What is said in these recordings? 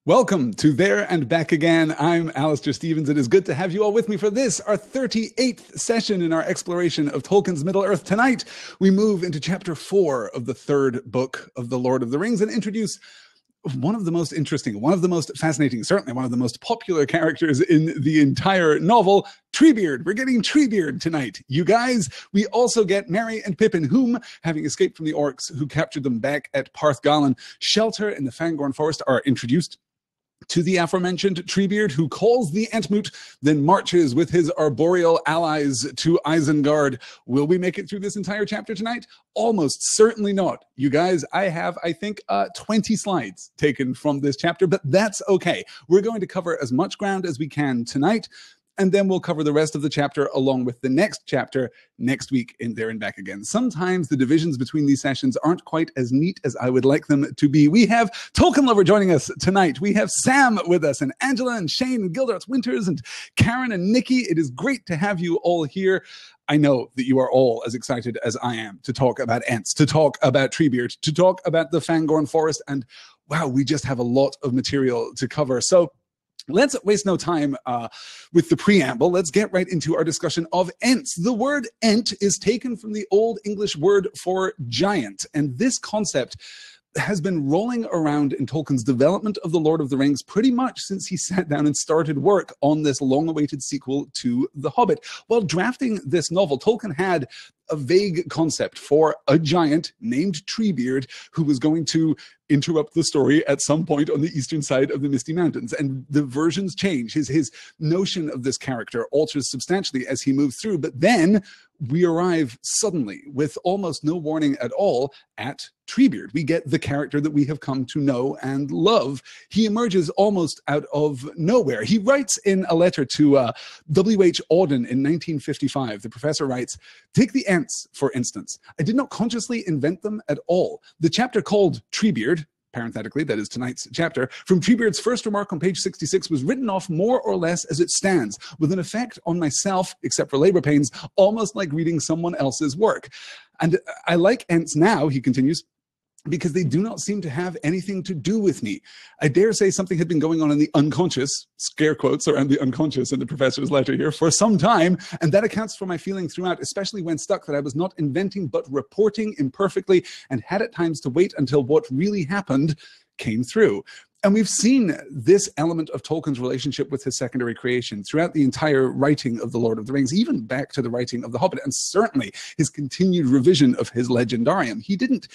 Welcome to There and Back Again. I'm Alistair Stevens. It is good to have you all with me for this, our 38th session in our exploration of Tolkien's Middle-earth. Tonight, we move into chapter 4 of the third book of The Lord of the Rings and introduce one of the most interesting, one of the most fascinating, certainly one of the most popular characters in the entire novel, Treebeard. We're getting Treebeard tonight, you guys. We also get Merry and Pippin, whom, having escaped from the orcs who captured them back at Parthgalen, shelter in the Fangorn forest, are introduced to the aforementioned Treebeard, who calls the Entmoot, then marches with his arboreal allies to Isengard. Will we make it through this entire chapter tonight? Almost certainly not. You guys, I have, I think, 20 slides taken from this chapter, but that's okay. We're going to cover as much ground as we can tonight, and then we'll cover the rest of the chapter along with the next chapter next week in There and Back Again. Sometimes the divisions between these sessions aren't quite as neat as I would like them to be. We have Tolkien Lover joining us tonight. We have Sam with us, and Angela and Shane and Gildarts Winters and Karen and Nikki. It is great to have you all here. I know that you are all as excited as I am to talk about Ents, to talk about Treebeard, to talk about the Fangorn Forest, and wow, we just have a lot of material to cover. So let's waste no time with the preamble. Let's get right into our discussion of ents. The word ent is taken from the Old English word for giant, and this concept has been rolling around in Tolkien's development of The Lord of the Rings pretty much since he sat down and started work on this long-awaited sequel to The Hobbit. While drafting this novel, Tolkien had a vague concept for a giant named Treebeard who was going to interrupt the story at some point on the eastern side of the Misty Mountains. And the versions change. His notion of this character alters substantially as he moves through. But then we arrive suddenly, with almost no warning at all, at Treebeard. We get the character that we have come to know and love. He emerges almost out of nowhere. He writes in a letter to W.H. Auden in 1955. The professor writes, "Take the ents, for instance. I did not consciously invent them at all. The chapter called Treebeard," parenthetically, that is tonight's chapter, "from Treebeard's first remark on page 66 was written off more or less as it stands, with an effect on myself, except for labor pains, almost like reading someone else's work. And I like ents now," he continues, "because they do not seem to have anything to do with me. I dare say something had been going on in the unconscious," scare quotes around the unconscious in the professor's letter here, "for some time, and that accounts for my feeling throughout, especially when stuck, that I was not inventing but reporting imperfectly, and had at times to wait until what really happened came through." And we've seen this element of Tolkien's relationship with his secondary creation throughout the entire writing of The Lord of the Rings, even back to the writing of The Hobbit, and certainly his continued revision of his Legendarium. He didn't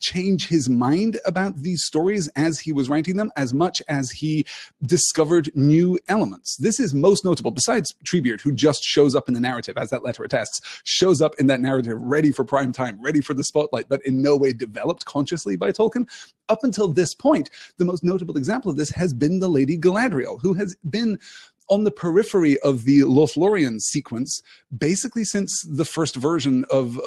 change his mind about these stories as he was writing them as much as he discovered new elements. This is most notable, besides Treebeard, who just shows up in the narrative, as that letter attests, shows up in that narrative ready for prime time, ready for the spotlight, but in no way developed consciously by Tolkien. Up until this point, the most notable example of this has been the Lady Galadriel, who has been on the periphery of the Lothlorien sequence basically since the first version of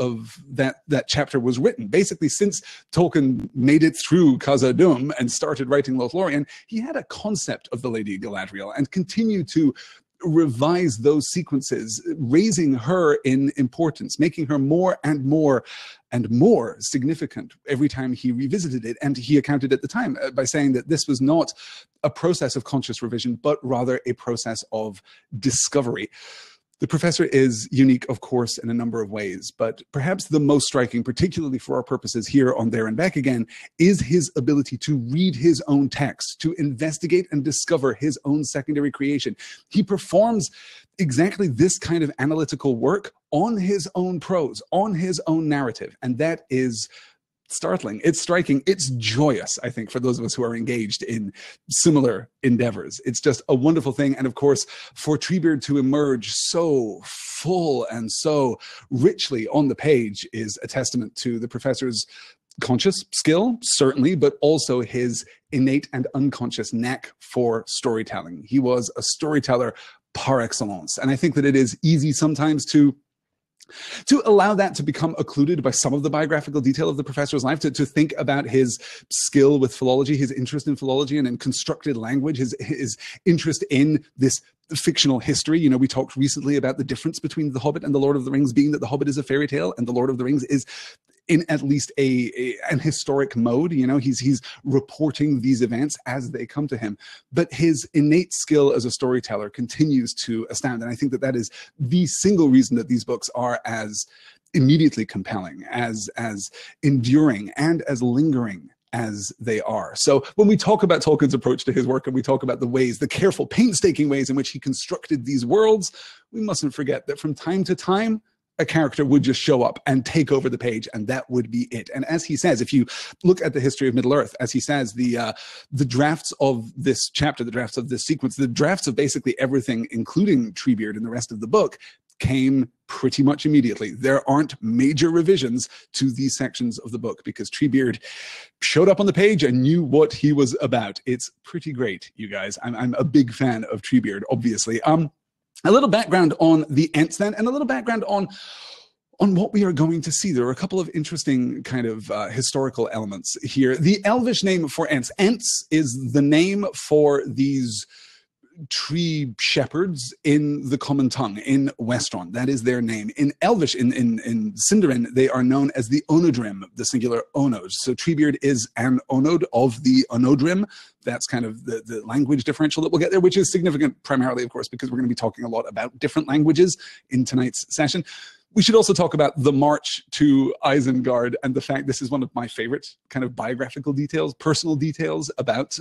that chapter was written. Basically, since Tolkien made it through Khazad-dûm and started writing Lothlorien, he had a concept of the Lady Galadriel and continued to revise those sequences, raising her in importance, making her more and more and more significant every time he revisited it. And he accounted at the time by saying that this was not a process of conscious revision, but rather a process of discovery. The professor is unique, of course, in a number of ways, but perhaps the most striking, particularly for our purposes here on There and Back Again, is his ability to read his own text, to investigate and discover his own secondary creation. He performs exactly this kind of analytical work on his own prose, on his own narrative, and that is startling. It's striking. It's joyous, I think, for those of us who are engaged in similar endeavors. It's just a wonderful thing. And of course, for Treebeard to emerge so full and so richly on the page is a testament to the professor's conscious skill, certainly, but also his innate and unconscious knack for storytelling. He was a storyteller par excellence. And I think that it is easy sometimes to allow that to become occluded by some of the biographical detail of the professor's life, to think about his skill with philology, his interest in philology and in constructed language, his interest in this fictional history. You know, we talked recently about the difference between The Hobbit and The Lord of the Rings being that The Hobbit is a fairy tale and The Lord of the Rings is in at least an historic mode. You know, he's reporting these events as they come to him. But his innate skill as a storyteller continues to astound. And I think that that is the single reason that these books are as immediately compelling, as enduring, and as lingering as they are. So when we talk about Tolkien's approach to his work, and we talk about the ways, the careful, painstaking ways in which he constructed these worlds, we mustn't forget that from time to time, a character would just show up and take over the page, and that would be it. And as he says, if you look at the history of Middle-earth, as he says, the drafts of this chapter, the drafts of this sequence, the drafts of basically everything, including Treebeard and the rest of the book, came pretty much immediately. There aren't major revisions to these sections of the book because Treebeard showed up on the page and knew what he was about. It's pretty great, you guys. I'm a big fan of Treebeard, obviously. A little background on the Ents then, and a little background on what we are going to see. There are a couple of interesting kind of historical elements here. The Elvish name for Ents. Ents is the name for these tree shepherds in the common tongue in Westron. That is their name. In Elvish, in Sindarin, they are known as the Onodrim, the singular Onos. So Treebeard is an Onod of the Onodrim. That's kind of the language differential that we'll get there, which is significant primarily, of course, because we're going to be talking a lot about different languages in tonight's session. We should also talk about the march to Isengard and the fact this is one of my favorite kind of biographical details, personal details about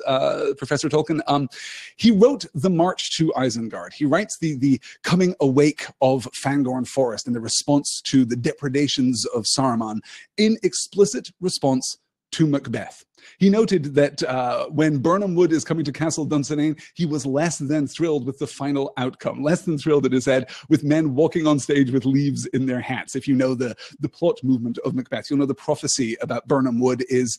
Professor Tolkien. He wrote the march to Isengard. He writes the coming awake of Fangorn Forest and the response to the depredations of Saruman in explicit response to Macbeth. He noted that when Birnam Wood is coming to Castle Dunsinane, he was less than thrilled with the final outcome, less than thrilled, it is said, with men walking on stage with leaves in their hats. If you know the plot movement of Macbeth, you'll know the prophecy about Birnam Wood is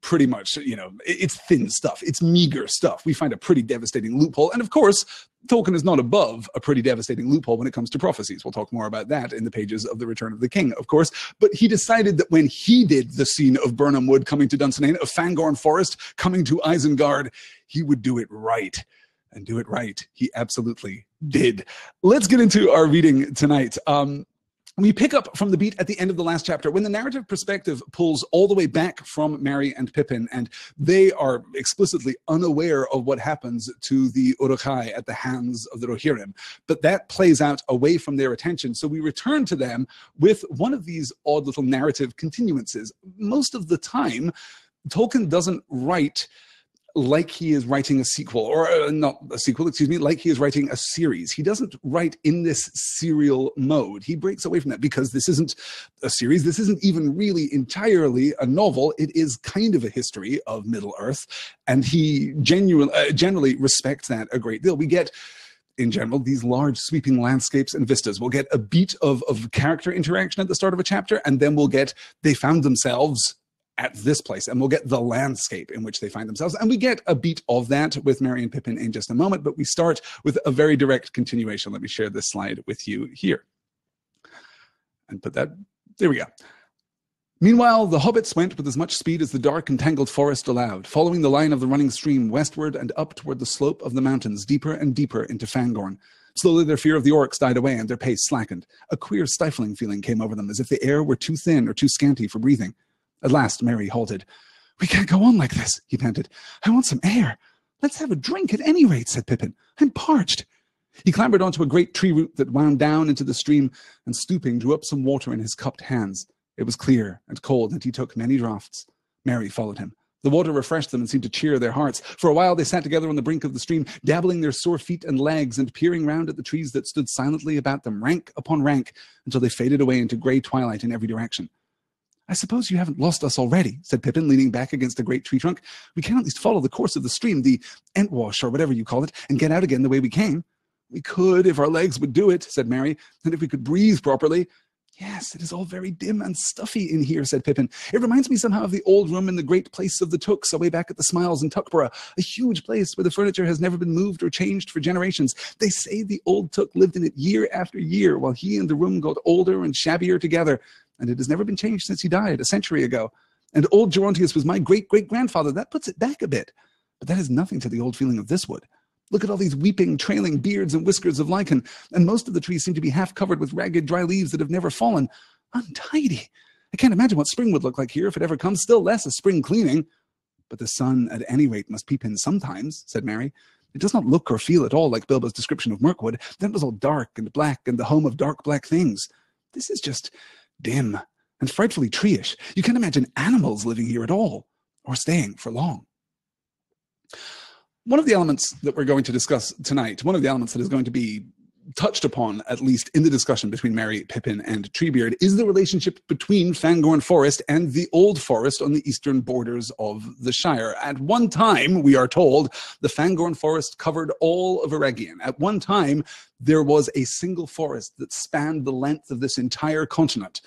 pretty much, you know, it's thin stuff. It's meager stuff. We find a pretty devastating loophole. And of course, Tolkien is not above a pretty devastating loophole when it comes to prophecies. We'll talk more about that in the pages of The Return of the King, of course. But he decided that when he did the scene of Birnam Wood coming to Dunsinane, of Fangorn Forest coming to Isengard, he would do it right. And do it right. He absolutely did. Let's get into our reading tonight. We pick up from the beat at the end of the last chapter when the narrative perspective pulls all the way back from Merry and Pippin, and they are explicitly unaware of what happens to the Uruk-hai at the hands of the Rohirrim. But that plays out away from their attention. So we return to them with one of these odd little narrative continuances. Most of the time, Tolkien doesn't write like he is writing a sequel, or not a sequel, excuse me, like he is writing a series. He doesn't write in this serial mode. He breaks away from that because this isn't a series. This isn't even really entirely a novel. It is kind of a history of Middle-earth, and he generally respects that a great deal. We get, in general, these large sweeping landscapes and vistas. We'll get a beat of character interaction at the start of a chapter, and then we'll get, they found themselves at this place, and we'll get the landscape in which they find themselves. And we get a beat of that with Merry and Pippin in just a moment, but we start with a very direct continuation. Let me share this slide with you here. And put that, there we go. Meanwhile, the hobbits went with as much speed as the dark and tangled forest allowed, following the line of the running stream westward and up toward the slope of the mountains, deeper and deeper into Fangorn. Slowly their fear of the orcs died away and their pace slackened. A queer stifling feeling came over them, as if the air were too thin or too scanty for breathing. At last, Merry halted. "We can't go on like this," he panted. "I want some air." "Let's have a drink at any rate," said Pippin. "I'm parched." He clambered onto a great tree root that wound down into the stream, and stooping, drew up some water in his cupped hands. It was clear and cold, and he took many draughts. Merry followed him. The water refreshed them and seemed to cheer their hearts. For a while they sat together on the brink of the stream, dabbling their sore feet and legs and peering round at the trees that stood silently about them, rank upon rank, until they faded away into grey twilight in every direction. "I suppose you haven't lost us already," said Pippin, leaning back against a great tree trunk. "We can at least follow the course of the stream, the Entwash, or whatever you call it, and get out again the way we came." "We could, if our legs would do it," said Merry, "and if we could breathe properly." "Yes, it is all very dim and stuffy in here," said Pippin. "It reminds me somehow of the old room in the great place of the Tooks, away back at the Smiles in Tuckborough, a huge place where the furniture has never been moved or changed for generations. They say the old Took lived in it year after year, while he and the room got older and shabbier together, and it has never been changed since he died, a century ago. And old Gerontius was my great-great-grandfather. That puts it back a bit. But that is nothing to the old feeling of this wood. Look at all these weeping, trailing beards and whiskers of lichen, and most of the trees seem to be half covered with ragged, dry leaves that have never fallen. Untidy. I can't imagine what spring would look like here if it ever comes, still less a spring cleaning. But the sun, at any rate, must peep in sometimes, said Merry. It does not look or feel at all like Bilbo's description of Mirkwood. That was all dark and black and the home of dark black things. This is just dim and frightfully treeish. You can't imagine animals living here at all, or staying for long. One of the elements that we're going to discuss tonight, one of the elements that is going to be touched upon, at least in the discussion between Merry, Pippin, and Treebeard, is the relationship between Fangorn Forest and the Old Forest on the eastern borders of the Shire. At one time, we are told, the Fangorn Forest covered all of Eregion. At one time, there was a single forest that spanned the length of this entire continent.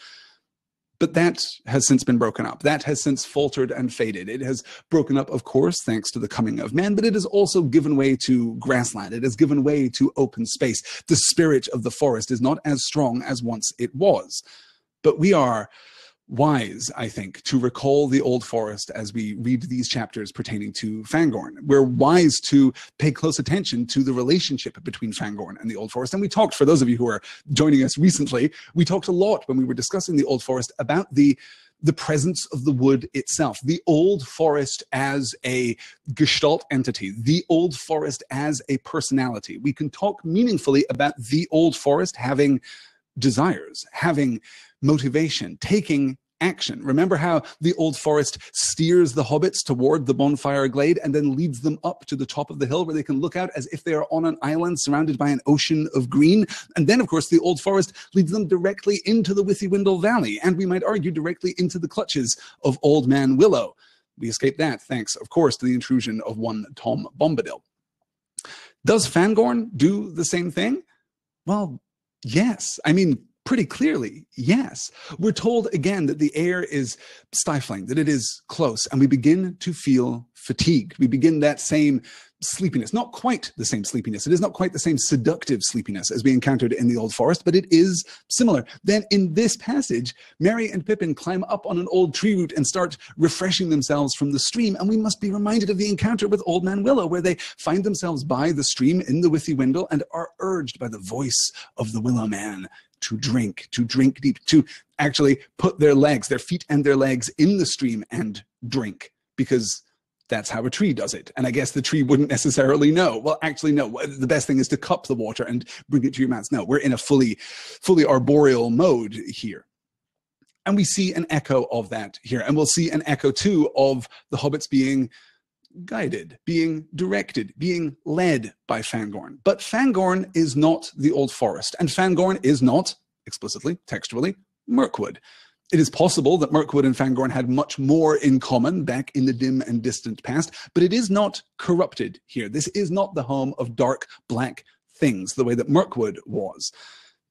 But that has since been broken up. That has since faltered and faded. It has broken up, of course, thanks to the coming of men, but it has also given way to grassland. It has given way to open space. The spirit of the forest is not as strong as once it was. But we are wise, I think, to recall the Old Forest as we read these chapters pertaining to Fangorn. We're wise to pay close attention to the relationship between Fangorn and the Old Forest. And we talked, for those of you who are joining us recently, we talked a lot when we were discussing the Old Forest about the presence of the wood itself, the Old Forest as a gestalt entity, the Old Forest as a personality. We can talk meaningfully about the Old Forest having desires, having motivation, taking action. Remember how the Old Forest steers the hobbits toward the bonfire glade and then leads them up to the top of the hill where they can look out as if they are on an island surrounded by an ocean of green. And then, of course, the Old Forest leads them directly into the Withywindle Valley, and we might argue directly into the clutches of Old Man Willow. We escaped that thanks, of course, to the intrusion of one Tom Bombadil. Does Fangorn do the same thing? Well, yes. I mean, pretty clearly, yes. We're told again that the air is stifling, that it is close, and we begin to feel fatigue. We begin that same sleepiness, not quite the same sleepiness. It is not quite the same seductive sleepiness as we encountered in the Old Forest, but it is similar. Then in this passage, Merry and Pippin climb up on an old tree root and start refreshing themselves from the stream, and we must be reminded of the encounter with Old Man Willow, where they find themselves by the stream in the Withywindle and are urged by the voice of the Willow Man to drink deep, to actually put their legs, their feet and their legs in the stream and drink, because that's how a tree does it. And I guess the tree wouldn't necessarily know. Well, actually, no. The best thing is to cup the water and bring it to your mouth. No, we're in a fully arboreal mode here. And we see an echo of that here. And we'll see an echo, too, of the hobbits being guided, being directed, being led by Fangorn. But Fangorn is not the Old Forest, and Fangorn is not, explicitly, textually, Mirkwood. It is possible that Mirkwood and Fangorn had much more in common back in the dim and distant past, but it is not corrupted here. This is not the home of dark, black things, the way that Mirkwood was.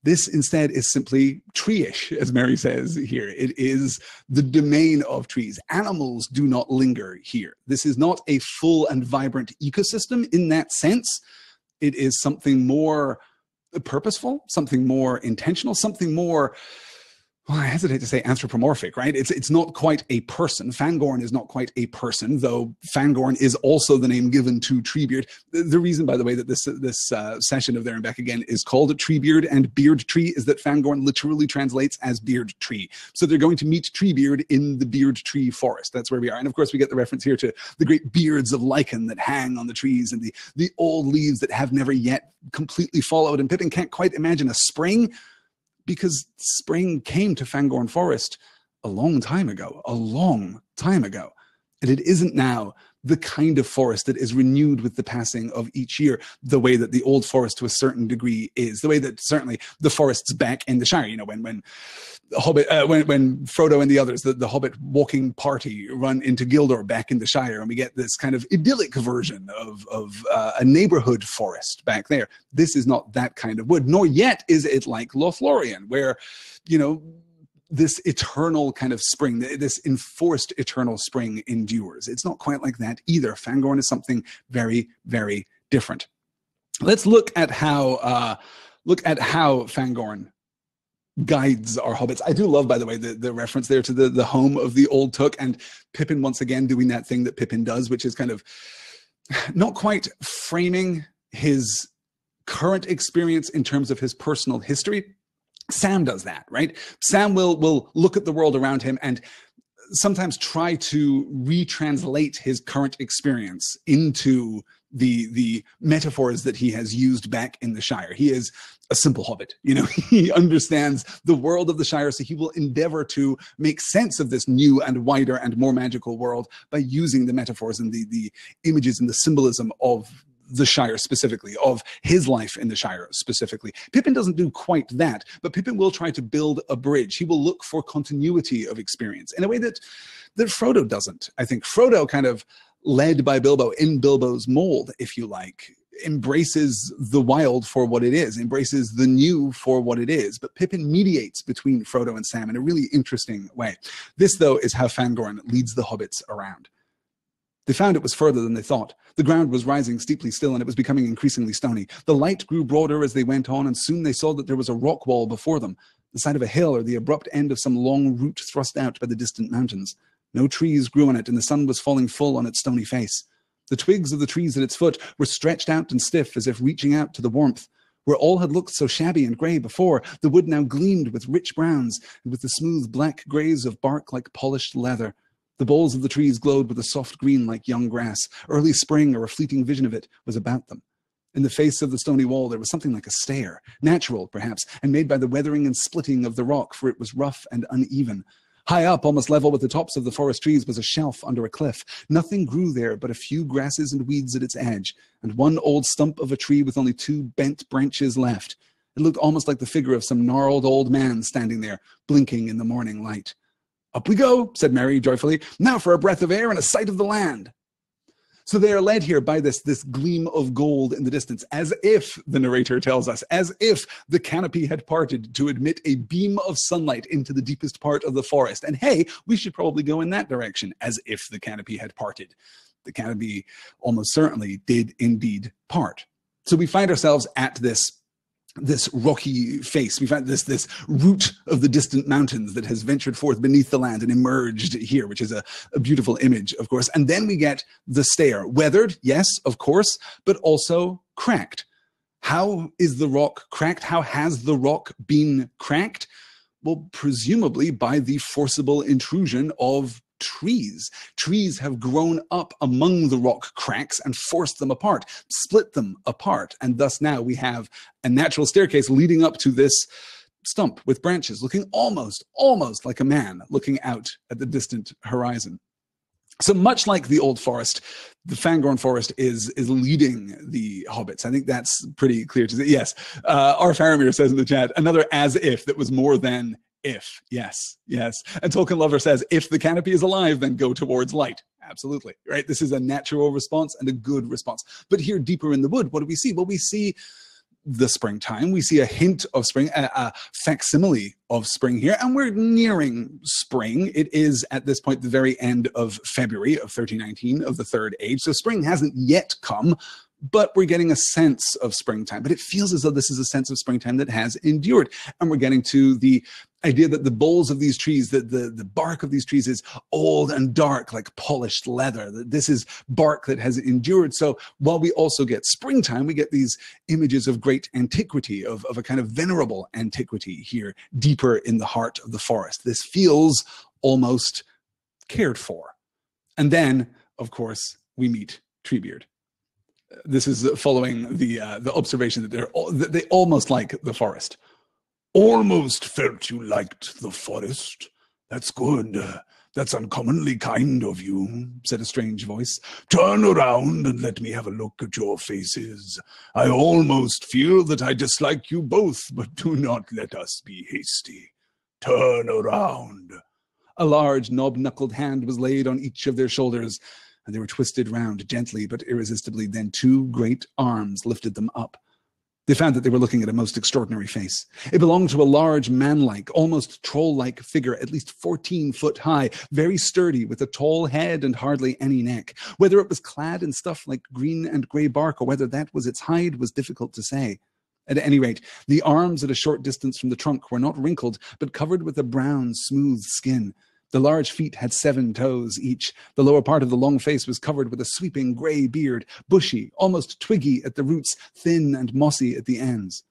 This instead is simply tree-ish, as Merry says here. It is the domain of trees. Animals do not linger here. This is not a full and vibrant ecosystem in that sense. It is something more purposeful, something more intentional, something more, well, I hesitate to say anthropomorphic, right? It's not quite a person. Fangorn is not quite a person, though Fangorn is also the name given to Treebeard. The reason, by the way, that this session of There and Back Again is called Treebeard and Beardtree is that Fangorn literally translates as Beardtree. So they're going to meet Treebeard in the Beardtree forest. That's where we are. And of course, we get the reference here to the great beards of lichen that hang on the trees and the old leaves that have never yet completely followed. And Pippin can't quite imagine a spring, because spring came to Fangorn Forest a long time ago. And it isn't now the kind of forest that is renewed with the passing of each year, the way that the Old Forest to a certain degree is, the way that certainly the forests back in the Shire, you know, when Frodo and the others, the Hobbit walking party run into Gildor back in the Shire, and we get this kind of idyllic version of a neighborhood forest back there. This is not that kind of wood, nor yet is it like Lothlorien, where, you know, this eternal kind of spring, this enforced eternal spring endures. It's not quite like that either. Fangorn is something very, very different. Let's look at how Fangorn guides our hobbits. I do love, by the way, the reference there to the home of the old Took, and Pippin once again doing that thing that Pippin does, which is kind of not quite framing his current experience in terms of his personal history, Sam does that, right? Sam will look at the world around him and sometimes try to retranslate his current experience into the metaphors that he has used back in the Shire. He is a simple hobbit, you know, he understands the world of the Shire, so he will endeavor to make sense of this new and wider and more magical world by using the metaphors and the images and the symbolism of the Shire specifically, of his life in the Shire specifically. Pippin doesn't do quite that, but Pippin will try to build a bridge. He will look for continuity of experience in a way that Frodo doesn't. I think Frodo, kind of led by Bilbo in Bilbo's mold, if you like, embraces the wild for what it is, embraces the new for what it is. But Pippin mediates between Frodo and Sam in a really interesting way. This, though, is how Fangorn leads the hobbits around. They found it was further than they thought. The ground was rising steeply still, and it was becoming increasingly stony. The light grew broader as they went on, and soon they saw that there was a rock wall before them, the side of a hill or the abrupt end of some long route thrust out by the distant mountains. No trees grew on it, and the sun was falling full on its stony face. The twigs of the trees at its foot were stretched out and stiff, as if reaching out to the warmth. Where all had looked so shabby and grey before, the wood now gleamed with rich browns, and with the smooth black greys of bark like polished leather. The boles of the trees glowed with a soft green like young grass. Early spring, or a fleeting vision of it, was about them. In the face of the stony wall there was something like a stair, natural perhaps, and made by the weathering and splitting of the rock, for it was rough and uneven. High up, almost level with the tops of the forest trees, was a shelf under a cliff. Nothing grew there but a few grasses and weeds at its edge, and one old stump of a tree with only 2 bent branches left. It looked almost like the figure of some gnarled old man standing there, blinking in the morning light. "Up we go," said Merry joyfully. "Now for a breath of air and a sight of the land." So they are led here by this gleam of gold in the distance, as if, the narrator tells us, as if the canopy had parted to admit a beam of sunlight into the deepest part of the forest. And hey, we should probably go in that direction, as if the canopy had parted. The canopy almost certainly did indeed part. So we find ourselves at this rocky face. We find this root of the distant mountains that has ventured forth beneath the land and emerged here, which is a beautiful image, of course. And then we get the stair. Weathered, yes, of course, but also cracked. How is the rock cracked? How has the rock been cracked? Well, presumably by the forcible intrusion of trees. Trees have grown up among the rock cracks and forced them apart, split them apart. And thus now we have a natural staircase leading up to this stump with branches, looking almost like a man looking out at the distant horizon. So much like the Old Forest, the Fangorn Forest is leading the hobbits. I think that's pretty clear to see. Yes, R. Faramir says in the chat, another as if that was more than if. Yes. And Tolkien Lover says, if the canopy is alive, then go towards light. Absolutely, right? This is a natural response and a good response. But here, deeper in the wood, what do we see? Well, we see the springtime. We see a hint of spring, a facsimile of spring here, and we're nearing spring. It is, at this point, the very end of February of 1319 of the Third Age. So spring hasn't yet come, but we're getting a sense of springtime. But it feels as though this is a sense of springtime that has endured. And we're getting to the idea that the boles of these trees, the bark of these trees is old and dark like polished leather. That this is bark that has endured. So while we also get springtime, we get these images of great antiquity, of a kind of venerable antiquity here, deeper in the heart of the forest. This feels almost cared for. And then, of course, we meet Treebeard. This is following the observation that they almost like the forest. "Almost felt you liked the forest. That's good. That's uncommonly kind of you," said a strange voice. "Turn around and let me have a look at your faces. I almost feel that I dislike you both, but do not let us be hasty. Turn around." A large knob-knuckled hand was laid on each of their shoulders, and they were twisted round gently but irresistibly. Then 2 great arms lifted them up. They found that they were looking at a most extraordinary face. It belonged to a large, man-like, almost troll-like figure, at least 14 foot high, very sturdy, with a tall head and hardly any neck. Whether it was clad in stuff like green and grey bark, or whether that was its hide, was difficult to say. At any rate, the arms at a short distance from the trunk were not wrinkled, but covered with a brown, smooth skin. The large feet had 7 toes each. The lower part of the long face was covered with a sweeping grey beard, bushy, almost twiggy at the roots, thin and mossy at the ends.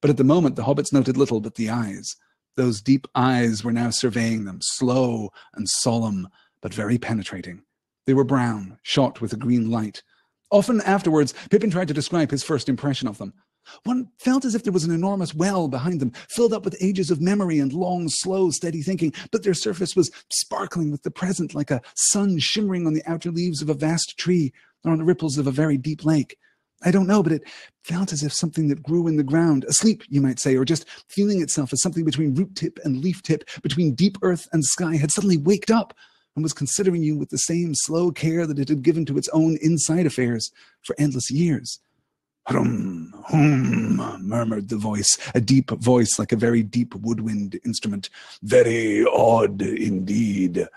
But at the moment, the hobbits noted little but the eyes. Those deep eyes were now surveying them, slow and solemn, but very penetrating. They were brown, shot with a green light. Often afterwards, Pippin tried to describe his first impression of them. One felt as if there was an enormous well behind them, filled up with ages of memory and long, slow, steady thinking, but their surface was sparkling with the present like a sun shimmering on the outer leaves of a vast tree or on the ripples of a very deep lake. I don't know, but it felt as if something that grew in the ground, asleep, you might say, or just feeling itself as something between root tip and leaf tip, between deep earth and sky, had suddenly waked up and was considering you with the same slow care that it had given to its own inside affairs for endless years. Hum, murmured the voice, a deep voice like a very deep woodwind instrument. Very odd indeed.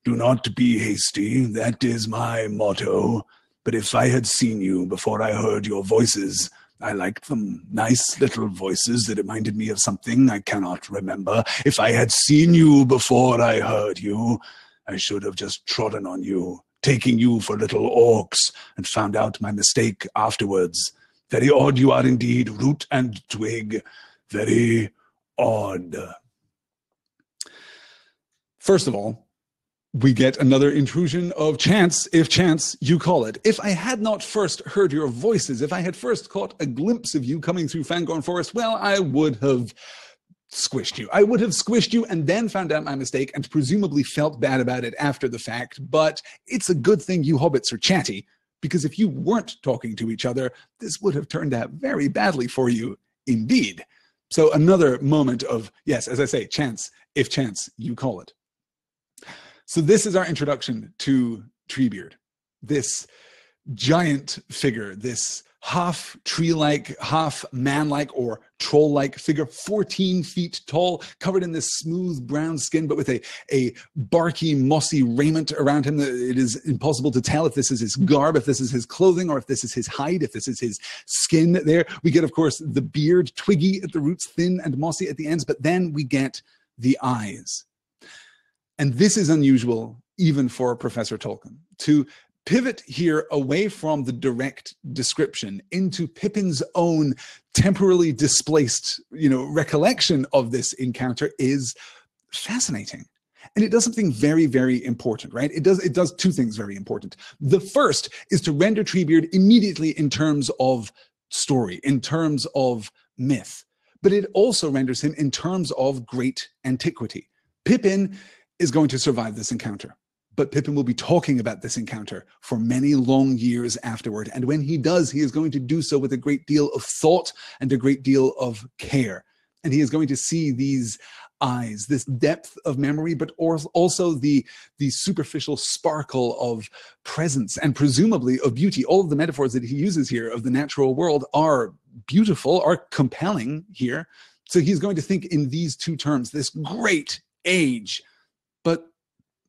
Do not be hasty, that is my motto. But if I had seen you before I heard your voices, I liked them. Nice little voices that reminded me of something I cannot remember. If I had seen you before I heard you, I should have just trodden on you, taking you for little orcs, and found out my mistake afterwards. Very odd you are indeed, root and twig. Very odd. First of all, we get another intrusion of chance, if chance you call it. If I had not first heard your voices, if I had first caught a glimpse of you coming through Fangorn Forest, well, I would have squished you. I would have squished you and then found out my mistake and presumably felt bad about it after the fact. But it's a good thing you hobbits are chatty, because if you weren't talking to each other, this would have turned out very badly for you indeed. So another moment of, yes, as I say, chance, if chance you call it. So this is our introduction to Treebeard, this giant figure, this half tree-like, half man-like or troll-like figure, 14 feet tall, covered in this smooth brown skin, but with a barky, mossy raiment around him. It is impossible to tell if this is his garb, if this is his clothing, or if this is his hide, if this is his skin there. We get, of course, the beard, twiggy at the roots, thin and mossy at the ends, but then we get the eyes. And this is unusual even for Professor Tolkien, to pivot here away from the direct description into Pippin's own temporally displaced, recollection of this encounter is fascinating. And it does something very, very important, right? It does two things very important. The first is to render Treebeard immediately in terms of story, in terms of myth, but it also renders him in terms of great antiquity. Pippin is going to survive this encounter, but Pippin will be talking about this encounter for many long years afterward. And when he does, he is going to do so with a great deal of thought and a great deal of care. And he is going to see these eyes, this depth of memory, but also the superficial sparkle of presence and presumably of beauty. All of the metaphors that he uses here of the natural world are beautiful, are compelling here. So he's going to think in these two terms, this great age, but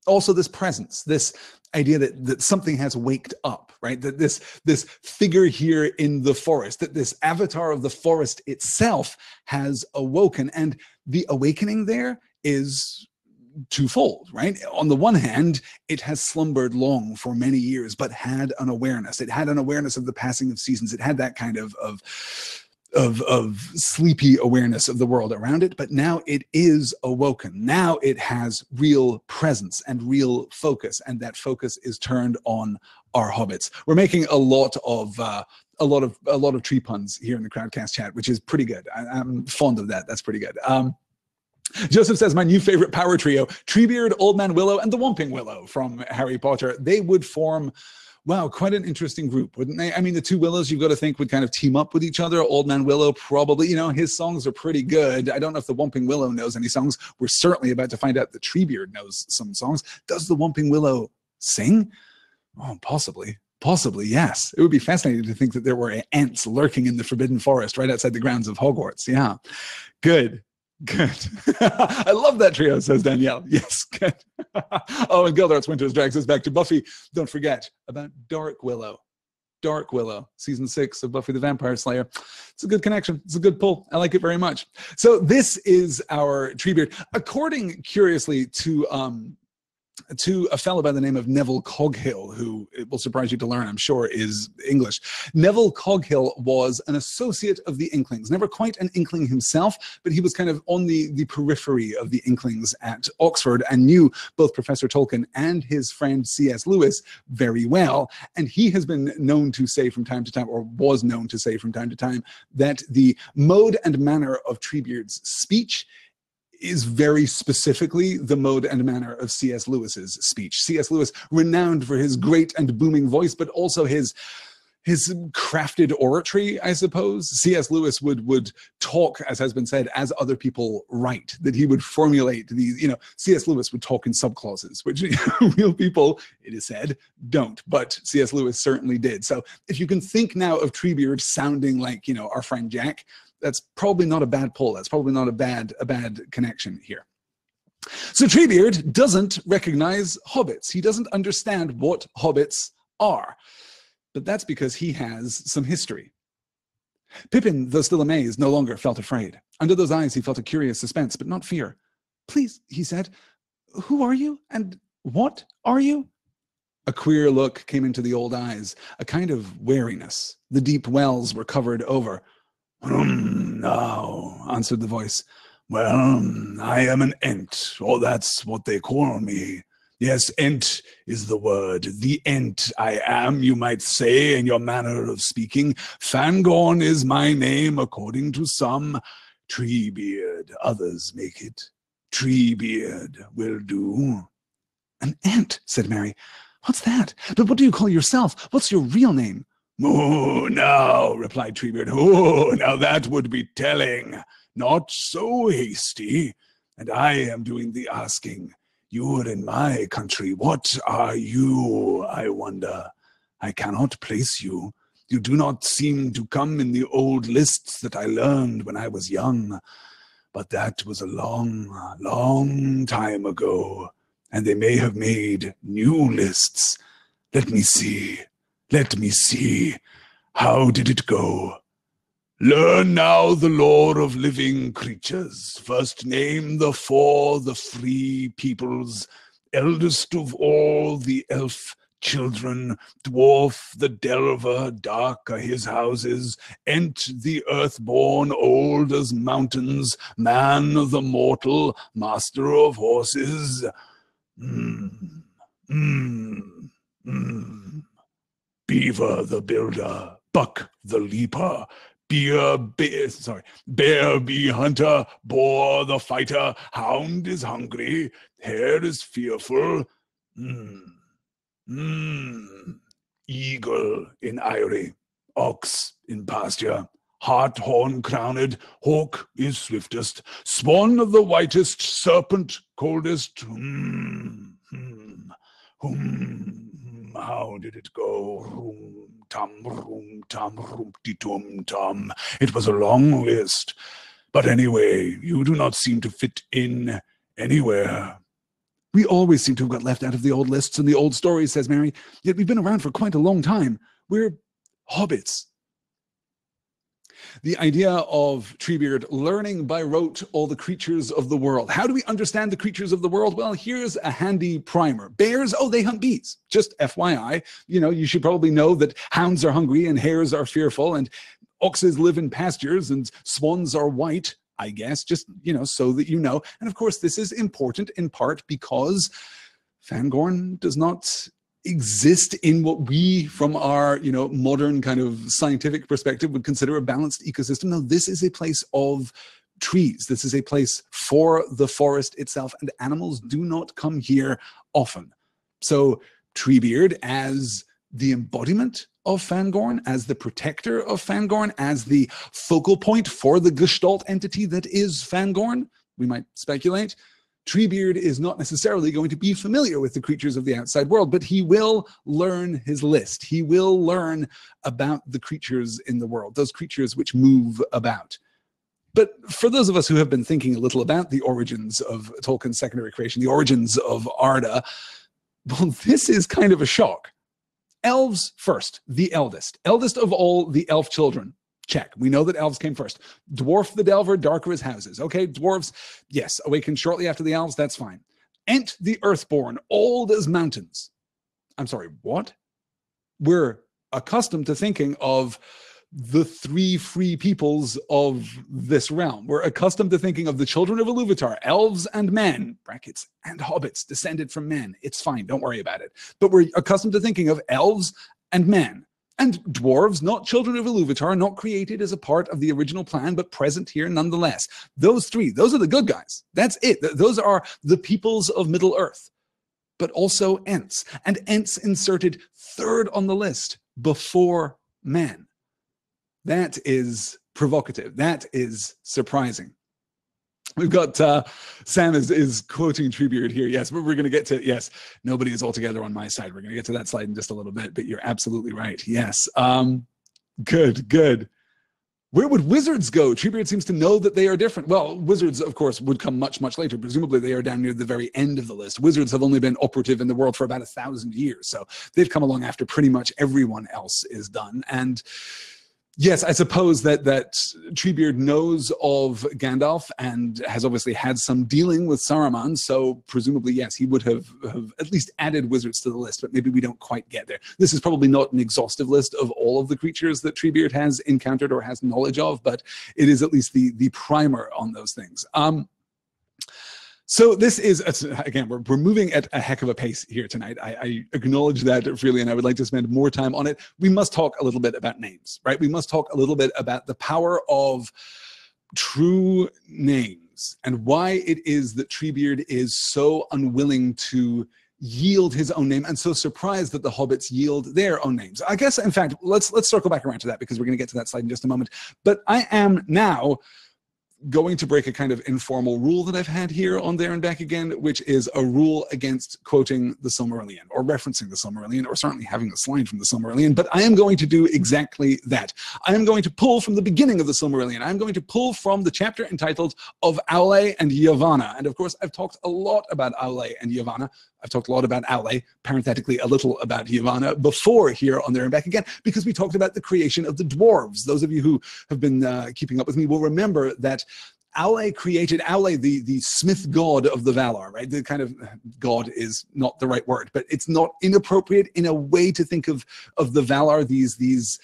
also this presence, this idea that something has waked up, right? That this figure here in the forest, that this avatar of the forest itself has awoken. And the awakening there is twofold, right? On the one hand, it has slumbered long for many years, but had an awareness. It had an awareness of the passing of seasons. It had that kind of sleepy awareness of the world around it, but now it is awoken. Now it has real presence and real focus, and that focus is turned on our hobbits. We're making a lot of tree puns here in the Crowdcast chat, which is pretty good. I'm fond of that. That's pretty good. Joseph says, my new favorite power trio, Treebeard, Old Man Willow, and the Whomping Willow from Harry Potter. They would form, wow, quite an interesting group, wouldn't they? I mean, the two Willows, you've got to think, would kind of team up with each other. Old Man Willow probably, his songs are pretty good. I don't know if the Whomping Willow knows any songs. We're certainly about to find out that Treebeard knows some songs. Does the Whomping Willow sing? Oh, possibly. Possibly, yes. It would be fascinating to think that there were ents lurking in the Forbidden Forest right outside the grounds of Hogwarts. Yeah, good. Good. I love that trio, says Danielle. Yes, good. Oh, and Gildart's Winters drags us back to Buffy. Don't forget about Dark Willow. Dark Willow, season 6 of Buffy the Vampire Slayer. It's a good connection. It's a good pull. I like it very much. So this is our Treebeard. According, curiously, to to a fellow by the name of Neville Coghill, who, it will surprise you to learn, I'm sure, is English. Neville Coghill was an associate of the Inklings, never quite an Inkling himself, but he was kind of on the periphery of the Inklings at Oxford and knew both Professor Tolkien and his friend C.S. Lewis very well. And he has been known to say from time to time, or was known to say from time to time, that the mode and manner of Treebeard's speech is very specifically the mode and manner of C.S. Lewis's speech. C.S. Lewis, renowned for his great and booming voice, but also his crafted oratory, I suppose. C.S. Lewis would talk, as has been said, as other people write, that he would formulate these, C.S. Lewis would talk in subclauses, which real people, it is said, don't, but C.S. Lewis certainly did. So if you can think now of Treebeard sounding like, our friend Jack, that's probably not a bad pull. That's probably not a bad connection here. So Treebeard doesn't recognize hobbits. He doesn't understand what hobbits are. But that's because he has some history. Pippin, though still amazed, no longer felt afraid. Under those eyes, he felt a curious suspense, but not fear. "Please," he said, "who are you? And what are you?" A queer look came into the old eyes, a kind of wariness. The deep wells were covered over. "No," answered the voice. "Well, I am an ent, or that's what they call me. Yes, ent is the word. The ent I am, you might say, in your manner of speaking. Fangorn is my name, according to some. Treebeard, others make it. Treebeard will do." "An ent," said Mary. "What's that? But what do you call yourself? What's your real name?" "Oh, now," replied Treebeard. "Oh, now that would be telling. Not so hasty. And I am doing the asking. You are in my country. What are you, I wonder? I cannot place you. You do not seem to come in the old lists that I learned when I was young. But that was a long, long time ago, and they may have made new lists. Let me see. Let me see. How did it go? Learn now the lore of living creatures. First name the four, the free peoples. Eldest of all the elf children. Dwarf the delver, dark are his houses. Ent the earthborn, old as mountains. Man the mortal, master of horses. Beaver the builder, Buck the leaper. Bear be hunter, boar the fighter, hound is hungry, hare is fearful, eagle in eyrie, ox in pasture, hart horn crowned, hawk is swiftest, swan of the whitest, serpent coldest, how did it go? Tum. It was a long list. But anyway, you do not seem to fit in anywhere. We always seem to have got left out of the old lists and the old stories, says Mary. Yet we've been around for quite a long time. We're hobbits. The idea of Treebeard learning by rote all the creatures of the world. How do we understand the creatures of the world? Well, here's a handy primer. Bears, oh, they hunt bees. Just FYI, you should probably know that hounds are hungry and hares are fearful and oxes live in pastures and swans are white, I guess, just, so that you know. And of course, this is important in part because Fangorn does not exist in what we, from our modern kind of scientific perspective, would consider a balanced ecosystem. No, this is a place of trees. This is a place for the forest itself, and animals do not come here often. So Treebeard, as the embodiment of Fangorn, as the protector of Fangorn, as the focal point for the Gestalt entity that is Fangorn, we might speculate, Treebeard is not necessarily going to be familiar with the creatures of the outside world, but he will learn his list. He will learn about the creatures in the world, those creatures which move about. But for those of us who have been thinking a little about the origins of Tolkien's secondary creation, the origins of Arda, well, this is kind of a shock. Elves first, the eldest of all the elf children. Check. We know that elves came first. Dwarf the delver, dark are his houses. Okay, dwarves, yes, awakened shortly after the elves, that's fine. Ent the earthborn, old as mountains. I'm sorry, what? We're accustomed to thinking of the three free peoples of this realm. We're accustomed to thinking of the children of Iluvatar, elves and men, brackets, and hobbits descended from men. It's fine, don't worry about it. But we're accustomed to thinking of elves and men. And dwarves, not children of Iluvatar, not created as a part of the original plan, but present here nonetheless. Those three, those are the good guys. That's it. Those are the peoples of Middle-earth. But also ents. And ents inserted third on the list before men. That is provocative. That is surprising. We've got Sam is quoting Treebeard here. Yes, but we're going to get to, yes, nobody is altogether on my side. We're going to get to that slide in just a little bit, but you're absolutely right. Yes. Good. Where would wizards go? Treebeard seems to know that they are different. Well, wizards, of course, would come much, much later. Presumably, they are down near the very end of the list. Wizards have only been operative in the world for about 1,000 years. So they've come along after pretty much everyone else is done. And yes, I suppose that Treebeard knows of Gandalf and has obviously had some dealing with Saruman, so presumably, yes, he would have at least added wizards to the list, but maybe we don't quite get there. This is probably not an exhaustive list of all of the creatures that Treebeard has encountered or has knowledge of, but it is at least the primer on those things. So this is, again, we're moving at a heck of a pace here tonight. I acknowledge that freely, and I would like to spend more time on it. We must talk a little bit about names, right? We must talk a little bit about the power of true names and why it is that Treebeard is so unwilling to yield his own name and so surprised that the hobbits yield their own names. I guess, in fact, let's circle back around to that because we're going to get to that slide in just a moment. But I am now going to break a kind of informal rule that I've had here on There and Back Again, which is a rule against quoting the Silmarillion or referencing the Silmarillion or certainly having a slide from the Silmarillion, but I am going to do exactly that. I am going to pull from the beginning of the Silmarillion. I'm going to pull from the chapter entitled Of Aule and Yavanna. And of course, I've talked a lot about Aule and Yavanna. I've talked a lot about Aule, parenthetically a little about Yavanna before here on There and Back Again, because we talked about the creation of the dwarves. Those of you who have been keeping up with me will remember that Aule created Aule, the smith god of the Valar, right? The kind of god is not the right word, but it's not inappropriate in a way to think of the Valar, these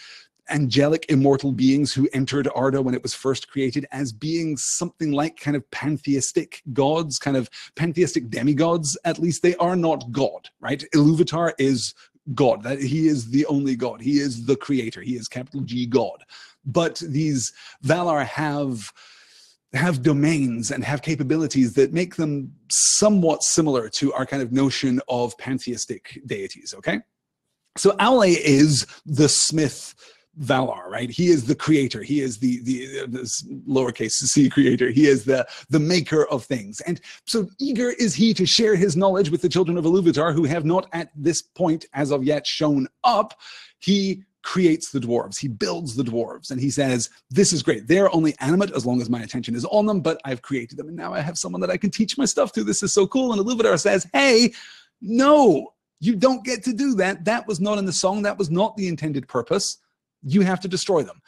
angelic immortal beings who entered Arda when it was first created as being something like kind of pantheistic gods, kind of pantheistic demigods. At least they are not God, right? Iluvatar is God. That he is the only God. He is the creator. He is capital G God. But these Valar have domains and have capabilities that make them somewhat similar to our kind of notion of pantheistic deities, okay? So Aule is the smith Valar, right? He is the creator. He is the lowercase c creator. He is the maker of things. And so eager is he to share his knowledge with the children of Iluvatar who have not at this point as of yet shown up. He creates the dwarves. He builds the dwarves and he says, this is great. They're only animate as long as my attention is on them, but I've created them and now I have someone that I can teach my stuff to. This is so cool. And Iluvatar says, hey, no, you don't get to do that. That was not in the song. That was not the intended purpose. You have to destroy them.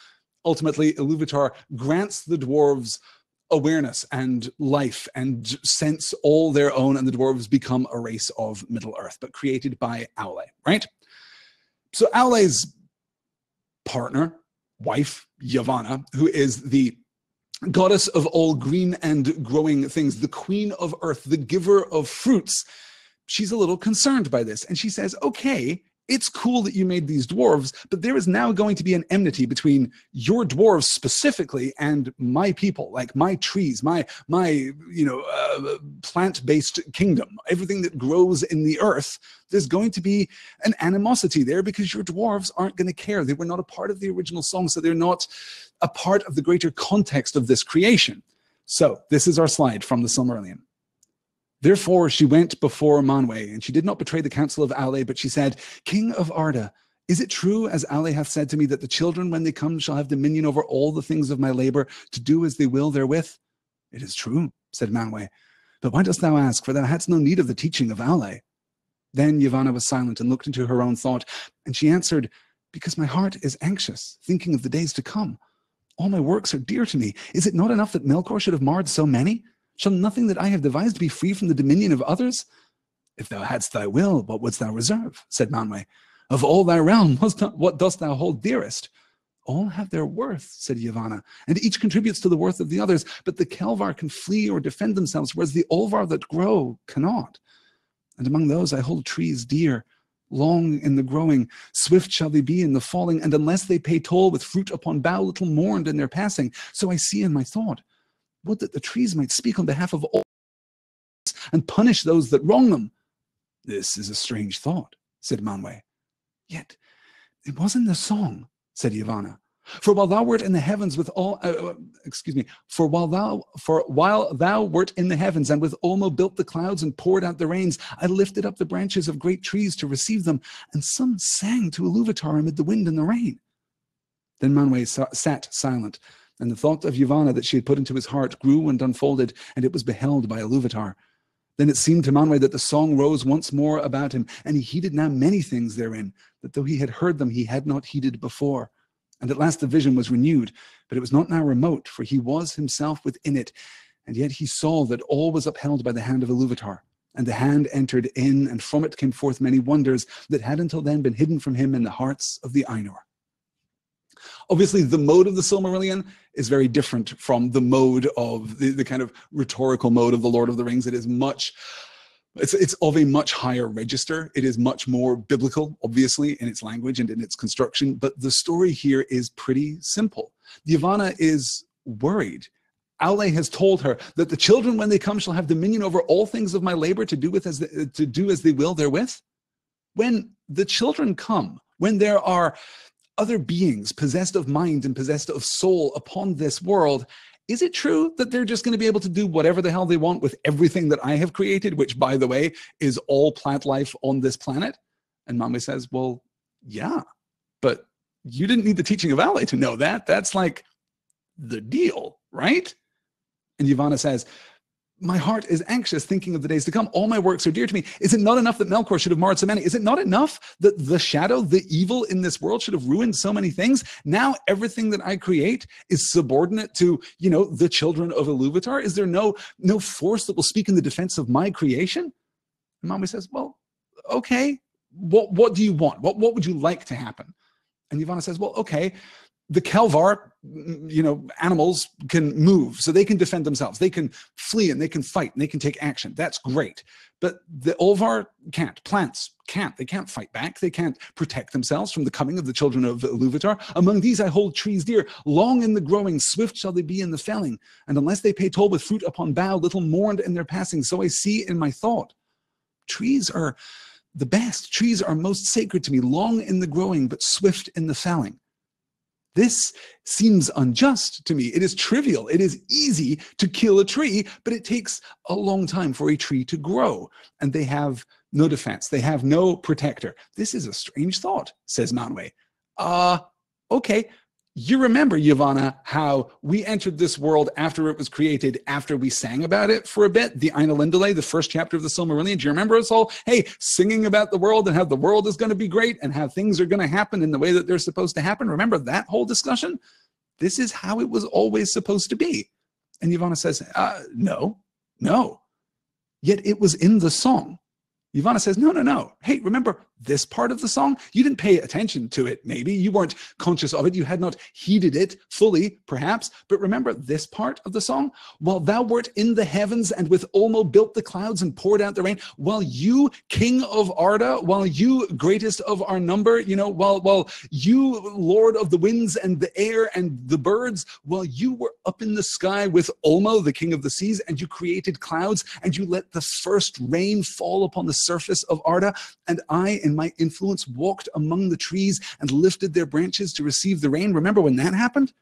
Ultimately, Iluvatar grants the dwarves awareness and life and sense all their own, and the dwarves become a race of Middle-earth, but created by Aule, right? So Aule's partner, wife, Yavanna, who is the goddess of all green and growing things, the queen of earth, the giver of fruits, she's a little concerned by this. And she says, okay, it's cool that you made these dwarves, but there is now going to be an enmity between your dwarves specifically and my people, like my trees, my plant-based kingdom, everything that grows in the earth. There's going to be an animosity there because your dwarves aren't going to care. They were not a part of the original song, so they're not a part of the greater context of this creation. So this is our slide from the Silmarillion. Therefore, she went before Manwë, and she did not betray the counsel of Aule, but she said, King of Arda, is it true, as Aule hath said to me, that the children, when they come, shall have dominion over all the things of my labor, to do as they will therewith? It is true, said Manwë. But why dost thou ask? For thou hadst no need of the teaching of Aule. Then Yavanna was silent and looked into her own thought, and she answered, because my heart is anxious, thinking of the days to come. All my works are dear to me. Is it not enough that Melkor should have marred so many? Shall nothing that I have devised be free from the dominion of others? If thou hadst thy will, what wouldst thou reserve? Said Manwe. Of all thy realm, what dost thou hold dearest? All have their worth, said Yavanna, and each contributes to the worth of the others, but the Kelvar can flee or defend themselves, whereas the Olvar that grow cannot. And among those I hold trees dear, long in the growing, swift shall they be in the falling, and unless they pay toll with fruit upon bough, little mourned in their passing. So I see in my thought, would that the trees might speak on behalf of all and punish those that wrong them. This is a strange thought, said Manwe. Yet it was in the song, said Yavanna. For while thou wert in the heavens with all, for while thou wert in the heavens and with Olmo built the clouds and poured out the rains, I lifted up the branches of great trees to receive them, and some sang to Iluvatar amid the wind and the rain. Then Manwe sat silent, and the thought of Yavanna that she had put into his heart grew and unfolded, and it was beheld by Iluvatar. Then it seemed to Manwe that the song rose once more about him, and he heeded now many things therein, that though he had heard them, he had not heeded before. And at last the vision was renewed, but it was not now remote, for he was himself within it, and yet he saw that all was upheld by the hand of Iluvatar. And the hand entered in, and from it came forth many wonders that had until then been hidden from him in the hearts of the Ainur. Obviously, the mode of the Silmarillion is very different from the mode of the kind of rhetorical mode of the Lord of the Rings. It is it's of a much higher register. It is much more biblical, obviously, in its language and in its construction. But the story here is pretty simple. Yavanna is worried. Aule has told her that the children, when they come, shall have dominion over all things of my labor to do as they will therewith. When the children come, when there are other beings possessed of mind and possessed of soul upon this world, is it true that they're just going to be able to do whatever the hell they want with everything that I have created, which, by the way, is all plant life on this planet? And Manwe says, well, yeah, but you didn't need the teaching of Aule to know that. That's like the deal, right? And Yavanna says, my heart is anxious thinking of the days to come. All my works are dear to me. Is it not enough that Melkor should have marred so many? Is it not enough that the shadow, the evil in this world should have ruined so many things? Now everything that I create is subordinate to, the children of Iluvatar. Is there no force that will speak in the defense of my creation? And Manwe says, well, okay, what do you want? What would you like to happen? And Yavanna says, well, okay, the Kelvar, animals can move, so they can defend themselves. They can flee and they can fight and they can take action. That's great. But the Olvar can't. Plants can't. They can't fight back. They can't protect themselves from the coming of the children of Iluvatar. Among these I hold trees dear. Long in the growing, swift shall they be in the felling. And unless they pay toll with fruit upon bough, little mourned in their passing. So I see in my thought. Trees are the best. Trees are most sacred to me. Long in the growing, but swift in the felling. This seems unjust to me. It is trivial. It is easy to kill a tree, but it takes a long time for a tree to grow, and they have no defense. They have no protector. This is a strange thought, says Manwe. Okay. You remember, Yavanna, how we entered this world after it was created, after we sang about it for a bit, the Ainulindale, the first chapter of the Silmarillion. Do you remember us all, singing about the world and how the world is going to be great and how things are going to happen in the way that they're supposed to happen? Remember that whole discussion? This is how it was always supposed to be. And Yavanna says, no. Yet it was in the song. Yavanna says, no. Hey, remember this part of the song? You didn't pay attention to it, maybe. You weren't conscious of it. You had not heeded it fully, perhaps. But remember this part of the song? While thou wert in the heavens and with Olmo built the clouds and poured out the rain, while you, king of Arda, while you, greatest of our number, while you, lord of the winds and the air and the birds, while you were up in the sky with Olmo, the king of the seas, and you created clouds and you let the first rain fall upon the surface of Arda, and I, in my influence, walked among the trees and lifted their branches to receive the rain. Remember when that happened?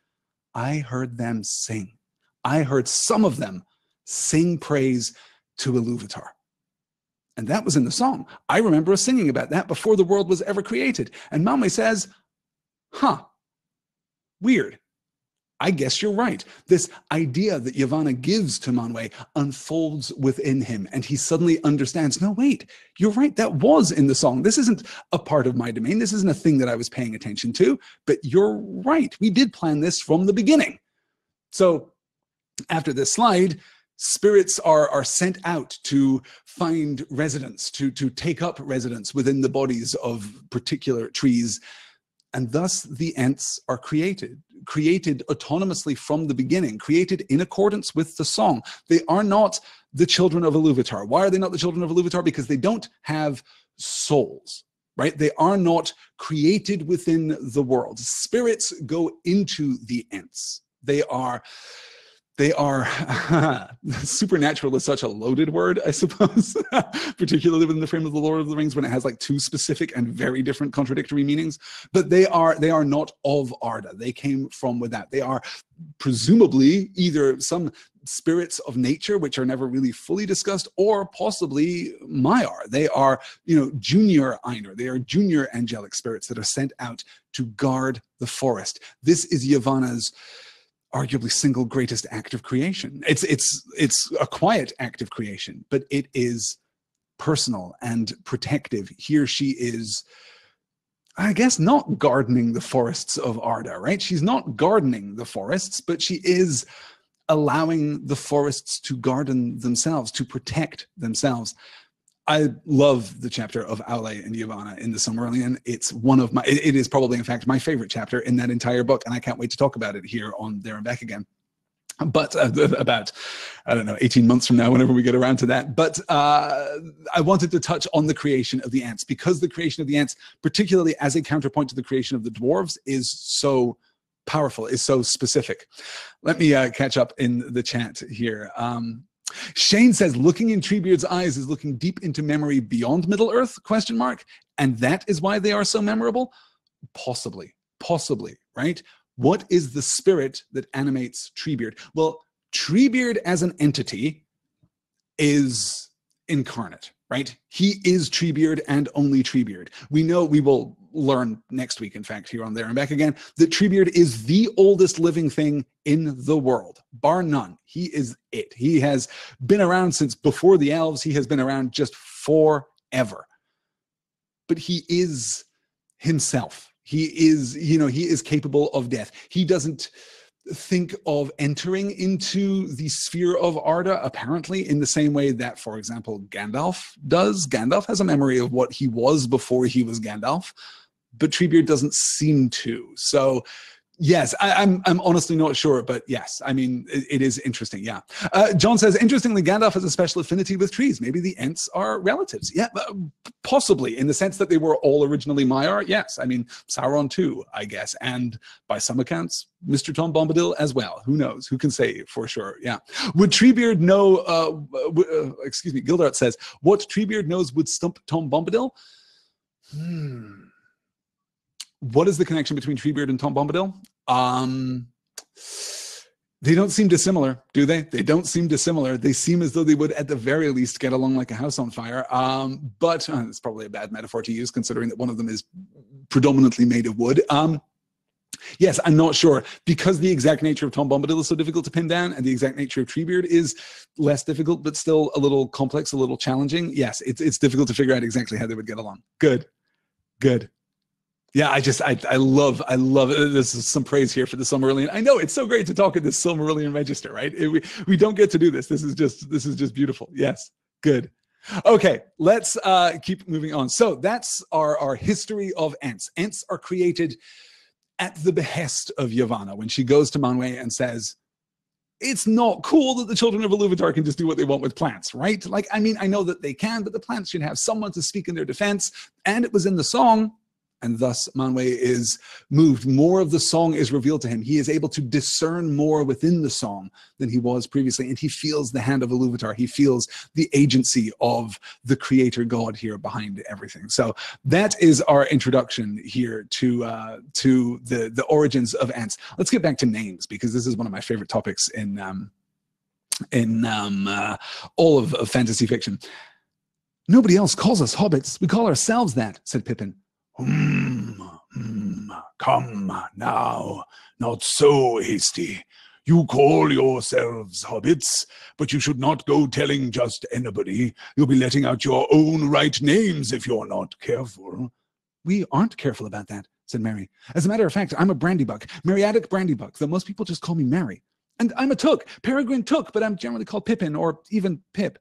I heard them sing. I heard some of them sing praise to Iluvatar. And that was in the song. I remember us singing about that before the world was ever created. And Manwe says, weird. I guess you're right. This idea that Yavanna gives to Manwe unfolds within him, and he suddenly understands, no, wait, you're right, that was in the song. This isn't a part of my domain. This isn't a thing that I was paying attention to, but you're right. We did plan this from the beginning. So after this slide, spirits are sent out to find residence, to take up residence within the bodies of particular trees. And thus the ents are created autonomously from the beginning, created in accordance with the song. They are not the children of Iluvatar. Why are they not the children of Iluvatar? Because they don't have souls, right? They are not created within the world. Spirits go into the ents. They are supernatural is such a loaded word, I suppose, particularly within the frame of the Lord of the Rings when it has like two specific and very different contradictory meanings. But they are not of Arda. They came from without. They are presumably either some spirits of nature, which are never really fully discussed, or possibly Maiar. They are, junior Einar. They are junior angelic spirits that are sent out to guard the forest. This is Yavanna's arguably single greatest act of creation. It's a quiet act of creation, but it is personal and protective. Here she is, I guess, not gardening the forests of Arda, right? She's not gardening the forests, but she is allowing the forests to garden themselves, to protect themselves. I love the chapter of Aule and Yavanna in the Silmarillion. It's it is probably, in fact, my favorite chapter in that entire book, and I can't wait to talk about it here on There and Back Again. But about, 18 months from now, whenever we get around to that. But I wanted to touch on the creation of the ents, because the creation of the ents, particularly as a counterpoint to the creation of the dwarves, is so powerful, is so specific. Let me catch up in the chat here. Shane says, looking in Treebeard's eyes is looking deep into memory beyond Middle-earth, ? And that is why they are so memorable? Possibly, right? What is the spirit that animates Treebeard? Well, Treebeard as an entity is incarnate, right? He is Treebeard and only Treebeard. We will learn next week, in fact, here on There and Back Again, that Treebeard is the oldest living thing in the world, bar none. He is it. He has been around since before the elves. He has been around just forever. But he is himself. He is capable of death. He doesn't think of entering into the sphere of Arda, apparently, in the same way that, for example, Gandalf does. Gandalf has a memory of what he was before he was Gandalf, but Treebeard doesn't seem to. So, yes, I'm honestly not sure, but yes, I mean, it is interesting, yeah. John says, interestingly, Gandalf has a special affinity with trees. Maybe the ents are relatives. Yeah, possibly, in the sense that they were all originally Maiar. Yes, I mean, Sauron too, I guess. And by some accounts, Mr. Tom Bombadil as well. Who knows? Who can say for sure? Yeah. Would Treebeard know, Gildart says, what Treebeard knows would stump Tom Bombadil? What is the connection between Treebeard and Tom Bombadil? They don't seem dissimilar, do they? They don't seem dissimilar. They seem as though they would, at the very least, get along like a house on fire. But it's probably a bad metaphor to use, considering that one of them is predominantly made of wood. Yes, I'm not sure. Because the exact nature of Tom Bombadil is so difficult to pin down, and the exact nature of Treebeard is less difficult, but still a little complex, a little challenging. Yes, it's difficult to figure out exactly how they would get along. Good. Yeah, I love it. This is some praise here for the Silmarillion. I know it's so great to talk in this Silmarillion register, right? We don't get to do this. This is just beautiful. Yes, good. Okay, let's keep moving on. So that's our history of ents. Ents are created at the behest of Yavanna when she goes to Manwë and says, it's not cool that the children of Iluvatar can just do what they want with plants, right? Like, I mean, I know that they can, but the plants should have someone to speak in their defense. And it was in the song. And thus Manwë is moved. More of the song is revealed to him. He is able to discern more within the song than he was previously. And he feels the hand of Iluvatar. He feels the agency of the creator god here behind everything. So that is our introduction here to the origins of ents. Let's get back to names, because this is one of my favorite topics in all of fantasy fiction. Nobody else calls us hobbits. We call ourselves that, said Pippin. Come now, not so hasty. You call yourselves hobbits, but you should not go telling just anybody. You'll be letting out your own right names if you're not careful. We aren't careful about that, said Mary. As a matter of fact, I'm a Brandybuck, Meriadic Brandybuck, though most people just call me Mary. And I'm a Took, Peregrine Took, but I'm generally called Pippin or even Pip.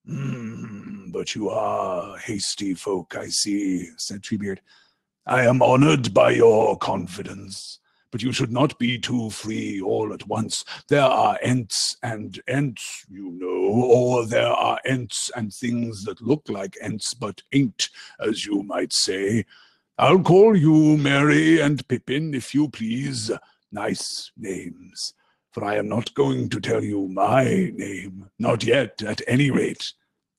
But you are hasty folk, I see, said Treebeard. I am honored by your confidence, but you should not be too free all at once. There are ents and ents, you know, or there are ents and things that look like ents but ain't, as you might say. I'll call you Mary and Pippin, if you please. Nice names. For I am not going to tell you my name, not yet, at any rate.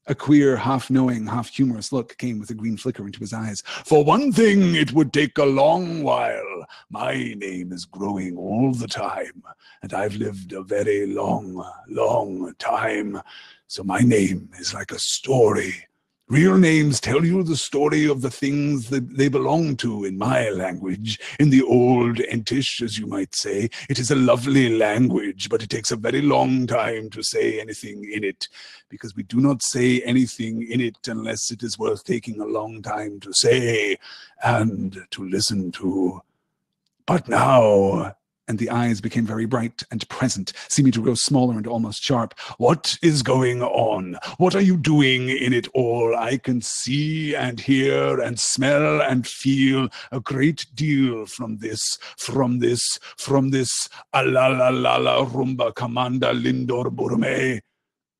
A queer, half-knowing, half-humorous look came with a green flicker into his eyes. For one thing, it would take a long while. My name is growing all the time, and I've lived a very long, long time. So my name is like a story. Real names tell you the story of the things that they belong to in my language, in the old Entish, as you might say. It is a lovely language, but it takes a very long time to say anything in it, because we do not say anything in it unless it is worth taking a long time to say and to listen to. But now... And the eyes became very bright and present, seeming to grow smaller and almost sharp. What is going on? What are you doing in it all? I can see and hear and smell and feel a great deal from this, alalala rumba commander Lindor Burme.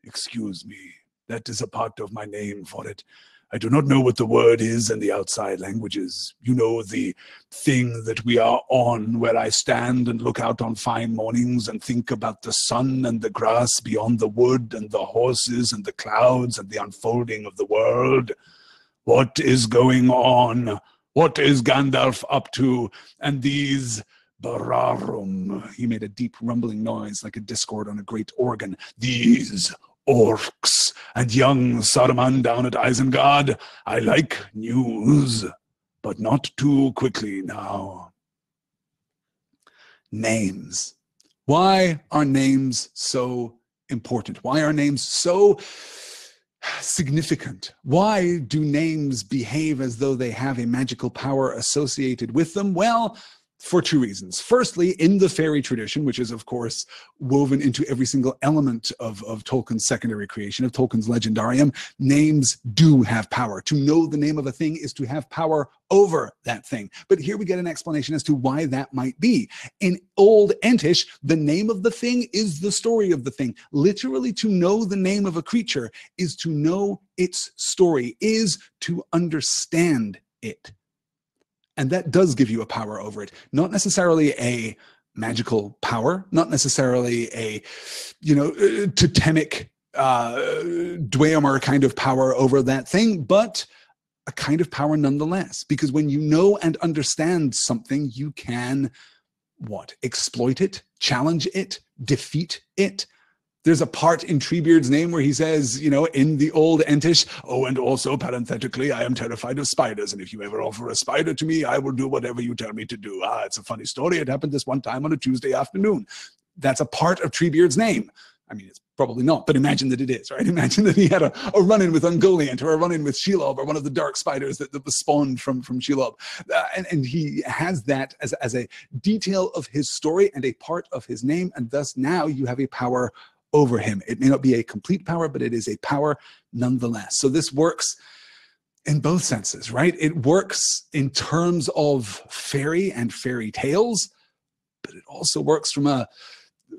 Excuse me, that is a part of my name for it. I do not know what the word is in the outside languages. You know, the thing that we are on, where I stand and look out on fine mornings and think about the sun and the grass beyond the wood and the horses and the clouds and the unfolding of the world. What is going on? What is Gandalf up to? And these Bararum, he made a deep rumbling noise like a discord on a great organ. These orcs and young Saruman down at Isengard. I like news, but not too quickly now. Names. Why are names so important? Why are names so significant? Why do names behave as though they have a magical power associated with them? Well, for two reasons. Firstly, in the fairy tradition, which is, of course, woven into every single element of Tolkien's secondary creation, of Tolkien's legendarium, names do have power. To know the name of a thing is to have power over that thing. But here we get an explanation as to why that might be. In Old Entish, the name of the thing is the story of the thing. Literally, to know the name of a creature is to know its story, is to understand it. And that does give you a power over it. Not necessarily a magical power, not necessarily a, totemic Dweomer kind of power over that thing, but a kind of power nonetheless. Because when you know and understand something, you can, exploit it, challenge it, defeat it. There's a part in Treebeard's name where he says, in the old Entish, oh, and also parenthetically, I am terrified of spiders. And if you ever offer a spider to me, I will do whatever you tell me to do. It's a funny story. It happened this one time on a Tuesday afternoon. That's a part of Treebeard's name. I mean, it's probably not, but imagine that it is, right? Imagine that he had a run-in with Ungoliant or a run-in with Shelob or one of the dark spiders that was spawned from Shelob. And he has that as a detail of his story and a part of his name. And thus now you have a power over him. It may not be a complete power, but it is a power nonetheless. So this works in both senses, right? It works in terms of fairy and fairy tales, but it also works from a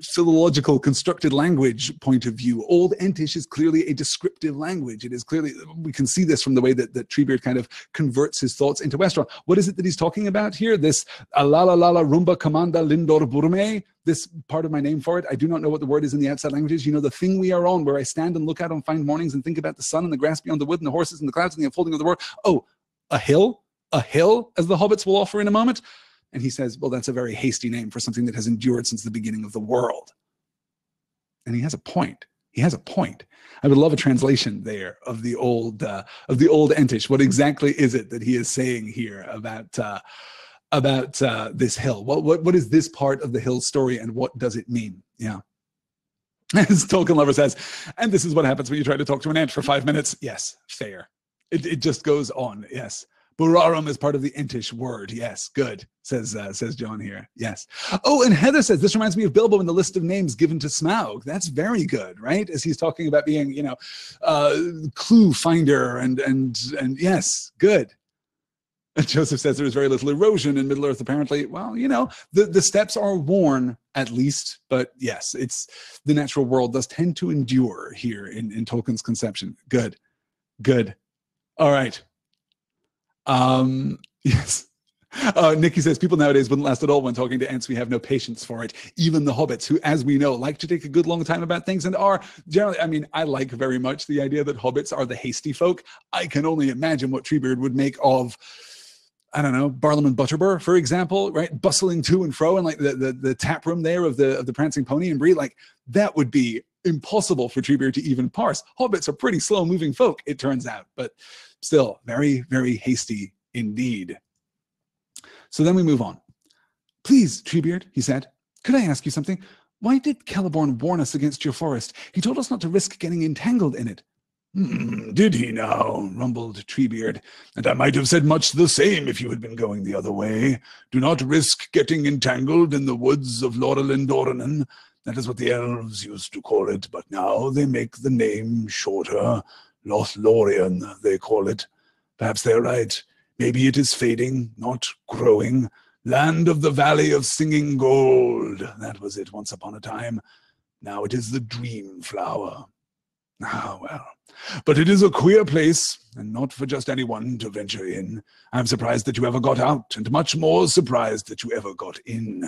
philological constructed language point of view. Old Entish is clearly a descriptive language. It is clearly, we can see this from the way that Treebeard kind of converts his thoughts into Westeron. What is it that he's talking about here? This alalala rumba comanda lindor burme, this part of my name for it. I do not know what the word is in the outside languages. The thing we are on, where I stand and look out on fine mornings and think about the sun and the grass beyond the wood and the horses and the clouds and the unfolding of the world. Oh, a hill, as the hobbits will offer in a moment. And he says, well, that's a very hasty name for something that has endured since the beginning of the world. And he has a point. He has a point. I would love a translation there of the old Entish. What exactly is it that he is saying here about this hill? What is this part of the hill story, and what does it mean? Yeah. As Tolkien Lover says, and this is what happens when you try to talk to an ant for 5 minutes. Yes, fair. It just goes on. Yes. Burarum is part of the Entish word. Yes, good, says John here. Yes. Oh, and Heather says, this reminds me of Bilbo in the list of names given to Smaug. That's very good, right? As he's talking about being, clue finder and yes, good. And Joseph says there is very little erosion in Middle-earth, apparently. Well, the steps are worn, at least, but yes, it's the natural world does tend to endure here in Tolkien's conception. Good. All right. Yes. Nikki says, people nowadays wouldn't last at all when talking to ents. We have no patience for it. Even the hobbits, who, as we know, like to take a good long time about things and are generally, I like very much the idea that hobbits are the hasty folk. I can only imagine what Treebeard would make of, I don't know, Barlam and Butterbur, for example, right? Bustling to and fro, and like the tap room there of the Prancing Pony and Bree, like that would be impossible for Treebeard to even parse. Hobbits are pretty slow-moving folk, it turns out, but still very, very hasty indeed. So then we move on. Please, Treebeard, he said, could I ask you something? Why did Celeborn warn us against your forest? He told us not to risk getting entangled in it. Did he now? Rumbled Treebeard. And I might have said much the same if you had been going the other way. Do not risk getting entangled in the woods of Lorelin Doranen. That is what the elves used to call it, but now they make the name shorter. Lothlorien, they call it. Perhaps they're right. Maybe it is fading, not growing. Land of the Valley of Singing Gold. That was it once upon a time. Now it is the Dream Flower. Ah, well. But it is a queer place, and not for just anyone to venture in. I'm surprised that you ever got out, and much more surprised that you ever got in.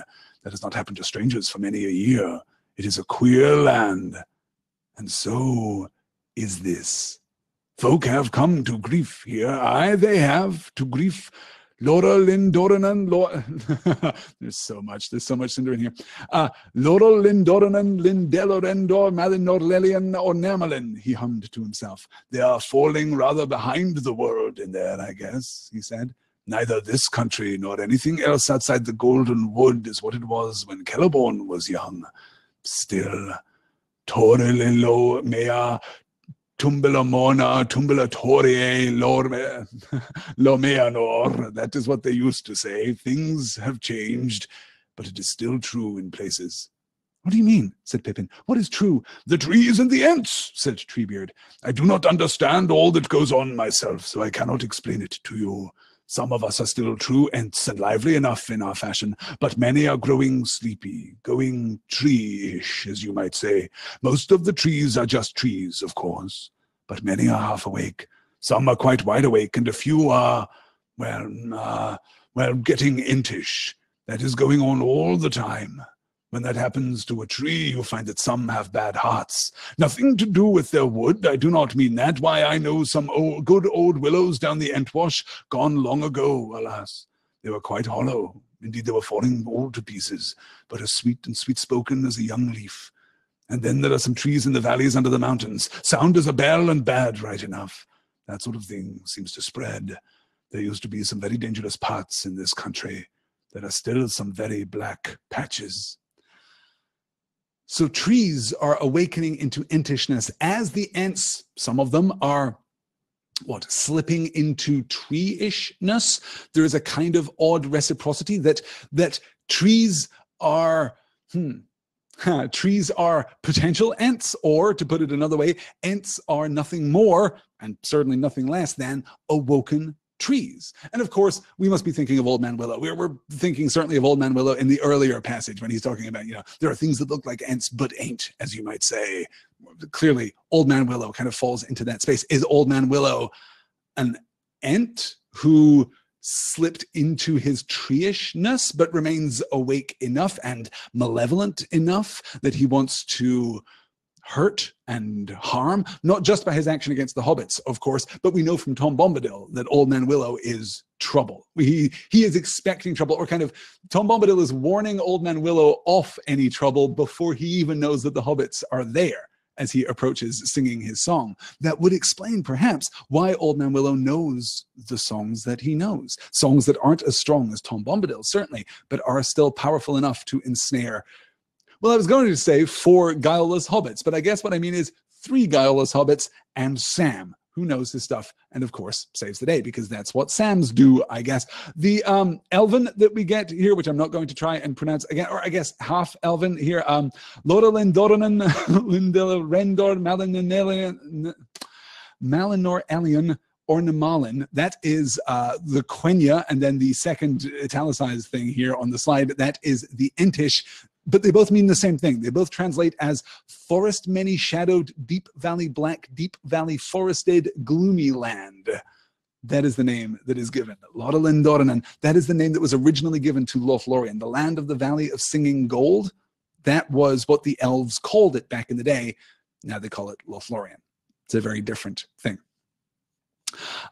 That has not happened to strangers for many a year. It is a queer land. And so is this. Folk have come to grief here. Aye, they have, to grief. Laura Lindoranan, there's so much Cinder in here. Laura Lindoranan, Lindelorendor, Malinorlelian, or Namalin, he hummed to himself. They are falling rather behind the world in there, I guess, he said. Neither this country nor anything else outside the Golden Wood is what it was when Celeborn was young. Still, Torelilo mea Tumbelamona, Tumbelatorie, Lomeanor. That is what they used to say. Things have changed, but it is still true in places. What do you mean? Said Pippin. What is true? The trees and the ents, said Treebeard. I do not understand all that goes on myself, so I cannot explain it to you. Some of us are still true ents and lively enough in our fashion, but many are growing sleepy, going tree-ish, as you might say. Most of the trees are just trees, of course, but many are half awake. Some are quite wide awake, and a few are, getting entish. That is going on all the time. When that happens to a tree, you find that some have bad hearts. Nothing to do with their wood, I do not mean that. Why, I know some good old willows down the Entwash, gone long ago, alas. They were quite hollow. Indeed, they were falling all to pieces, but as sweet and sweet-spoken as a young leaf. And then there are some trees in the valleys under the mountains, sound as a bell and bad right enough. That sort of thing seems to spread. There used to be some very dangerous parts in this country. There are still some very black patches. So trees are awakening into entishness as the ents, some of them are, slipping into tree-ishness. There is a kind of odd reciprocity that trees are, trees are potential ents, or to put it another way, ents are nothing more, and certainly nothing less than awoken trees. And of course, we must be thinking of Old Man Willow. We're thinking certainly of Old Man Willow in the earlier passage when he's talking about, there are things that look like ents but ain't, as you might say. Clearly, Old Man Willow kind of falls into that space. Is Old Man Willow an ent who slipped into his tree-ishness but remains awake enough and malevolent enough that he wants to hurt and harm, not just by his action against the hobbits, of course, but we know from Tom Bombadil that Old Man Willow is trouble. He is expecting trouble, or kind of Tom Bombadil is warning Old Man Willow off any trouble before he even knows that the hobbits are there as he approaches singing his song. That would explain perhaps why Old Man Willow knows the songs that he knows. Songs that aren't as strong as Tom Bombadil, certainly, but are still powerful enough to ensnare. Well, I was going to say 4 guileless hobbits, but I guess what I mean is 3 guileless hobbits and Sam, who knows his stuff and, of course, saves the day, because that's what Sams do, I guess. The Elven that we get here, which I'm not going to try and pronounce again, or I guess half Elven here, Lora Lindoronen, Lindilla Rendor, Malinor Elion, or Namalin. That is the Quenya, and then the second italicized thing here on the slide, that is the Entish. But they both mean the same thing. They both translate as forest many-shadowed, deep valley black, deep valley forested, gloomy land. That is the name that is given. Lodalin Doranan, that is the name that was originally given to Lothlorien, the land of the Valley of Singing Gold. That was what the elves called it back in the day. Now they call it Lothlorien. It's a very different thing.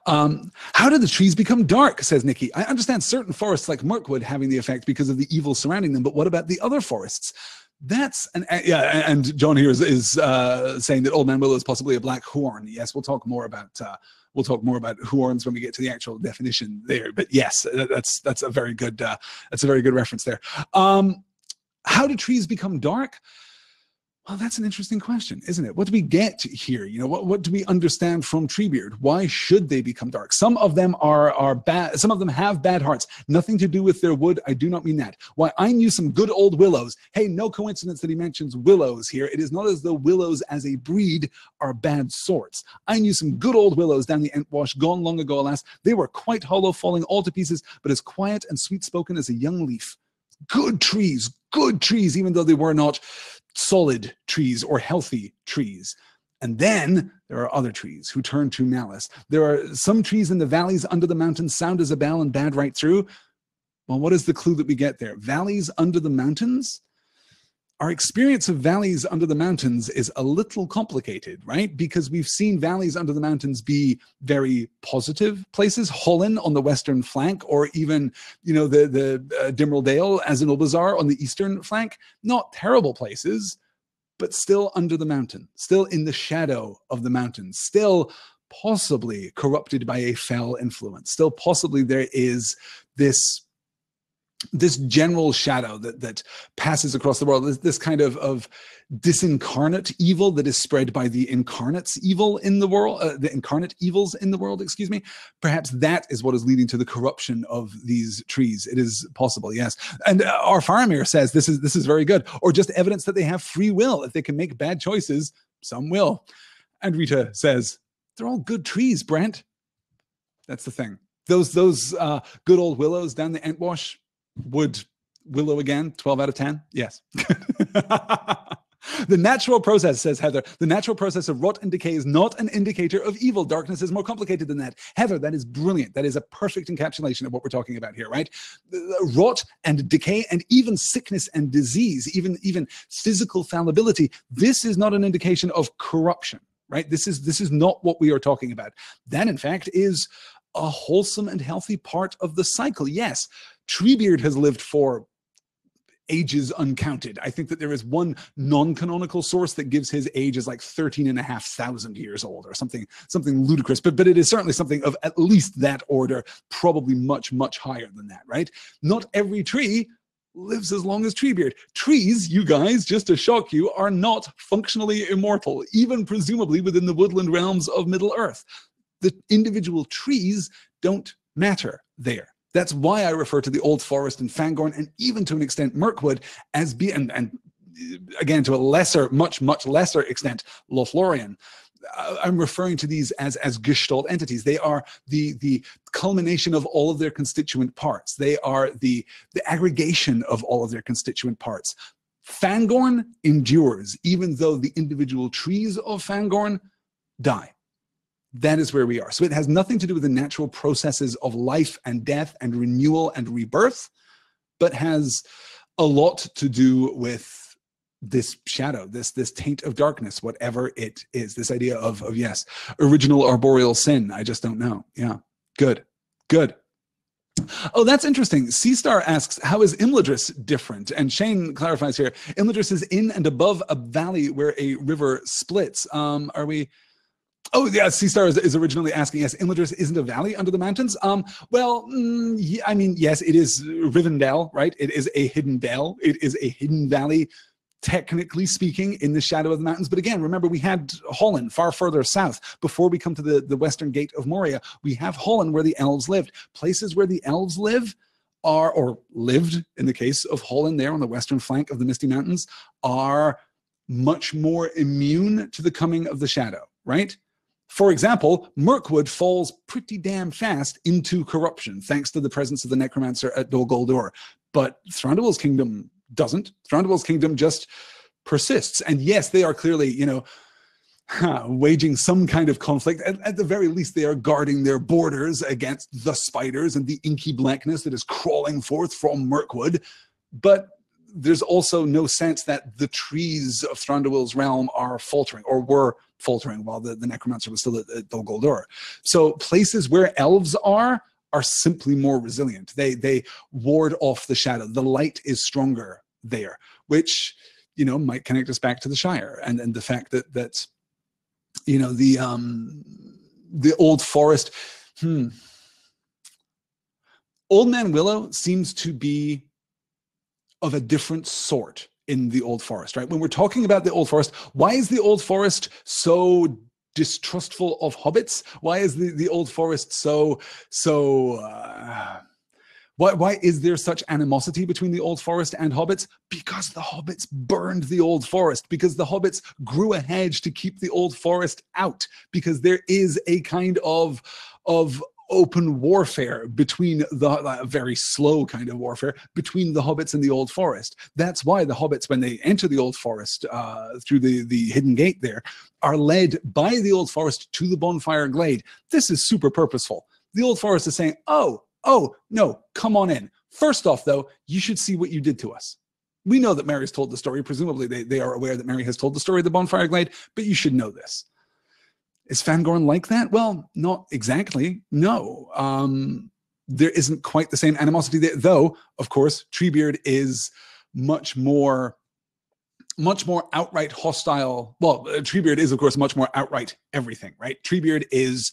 How did the trees become dark, says Nikki. I understand certain forests like Mirkwood having the effect because of the evil surrounding them, but what about the other forests? That's an, yeah, and John here is saying that Old Man Willow is possibly a black horn. Yes, we'll talk more about horns when we get to the actual definition there. But yes, that's a very good reference there. How do trees become dark? Well, that's an interesting question, isn't it? What do we get here? You know, what do we understand from Treebeard? Why should they become dark? Some of them are bad. Some of them have bad hearts. Nothing to do with their wood. I do not mean that. Why, I knew some good old willows. Hey, no coincidence that he mentions willows here. It is not as though willows as a breed are bad sorts. I knew some good old willows down the Entwash, gone long ago, alas. They were quite hollow, falling all to pieces, but as quiet and sweet-spoken as a young leaf. Good trees, even though they were not solid trees or healthy trees. And then there are other trees who turn to malice. There are some trees in the valleys under the mountains, sound as a bell and bad right through. Well, what is the clue that we get there? Valleys under the mountains? Our experience of valleys under the mountains is a little complicated, right? Because we've seen valleys under the mountains be very positive places, Holland on the western flank, or even, you know, the Dimrel Dale as in Ulbazar on the eastern flank. Not terrible places, but still under the mountain, still in the shadow of the mountain, still possibly corrupted by a fell influence. Still possibly there is this general shadow that passes across the world, this kind of disincarnate evil that is spread by the incarnates evil in the world, the incarnate evils in the world, excuse me. Perhaps that is what is leading to the corruption of these trees. It is possible, yes. And our Faramir says this is very good, or just evidence that they have free will. If they can make bad choices, some will. And Rita says, they're all good trees, Brent. That's the thing. Those good old willows down the Entwash, would willow again, 12 out of 10? Yes. The natural process, says Heather, the natural process of rot and decay is not an indicator of evil. Darkness is more complicated than that. Heather, that is brilliant. That is a perfect encapsulation of what we're talking about here, right? Rot and decay and even sickness and disease, even physical fallibility. This is not an indication of corruption, right? This is not what we are talking about. That, in fact, is a wholesome and healthy part of the cycle. Yes, Treebeard has lived for ages uncounted. I think that there is one non-canonical source that gives his age as like 13,500 years old or something ludicrous, but it is certainly something of at least that order, probably much, much higher than that, right? Not every tree lives as long as Treebeard. Trees, you guys, just to shock you, are not functionally immortal, even presumably within the woodland realms of Middle-earth. The individual trees don't matter there. That's why I refer to the Old Forest and Fangorn, and even to an extent Mirkwood, as being, and again to a lesser, much lesser extent, Lothlorien. I'm referring to these as Gestalt entities. They are the culmination of all of their constituent parts. They are the aggregation of all of their constituent parts. Fangorn endures, even though the individual trees of Fangorn die. That is where we are. So it has nothing to do with the natural processes of life and death and renewal and rebirth, but has a lot to do with this shadow, this taint of darkness, whatever it is. This idea of yes, original arboreal sin. I just don't know. Yeah, good. Oh, that's interesting. Seastar asks, how is Imladris different? And Shane clarifies here, Imladris is in and above a valley where a river splits. Are we... Oh, yeah, Seastar is originally asking, yes, Imladris isn't a valley under the mountains. I mean, yes, it is Rivendell, right? It is a hidden dell. It is a hidden valley technically speaking, in the shadow of the mountains. But again, remember, we had Holland far further south. Before we come to the western gate of Moria, we have Holland where the elves lived. Places where the elves live are, or lived in the case of Holland there on the western flank of the Misty Mountains, are much more immune to the coming of the shadow, right? For example, Mirkwood falls pretty damn fast into corruption thanks to the presence of the necromancer at Dol Guldur. But Thranduil's kingdom doesn't. Thranduil's kingdom just persists. And yes, they are clearly, you know, waging some kind of conflict. At the very least, they are guarding their borders against the spiders and the inky blackness that is crawling forth from Mirkwood. But there's also no sense that the trees of Thranduil's realm are faltering, or were faltering while the necromancer was still at Dol Guldur. So places where elves are simply more resilient. They ward off the shadow. The light is stronger there, which, you know, might connect us back to the Shire and the fact that you know, the old forest. Old Man Willow seems to be of a different sort in the old forest, right? When we're talking about the old forest, why is the old forest so distrustful of hobbits? Why is the old forest why is there such animosity between the old forest and hobbits? Because the hobbits burned the old forest, because the hobbits grew a hedge to keep the old forest out, because there is a kind of open warfare between the very slow kind of warfare between the hobbits and the old forest. That's why the hobbits, when they enter the old forest through the hidden gate there, are led by the old forest to the bonfire glade. This is super purposeful. The old forest is saying, oh, no, come on in. First off, though, you should see what you did to us. We know that Mary's told the story. Presumably, they are aware that Mary has told the story of the bonfire glade, but you should know this. Is Fangorn like that? Well, not exactly. No. There isn't quite the same animosity there, though, of course, Treebeard is much more outright hostile. Well, Treebeard is, of course, much more outright everything, right? Treebeard is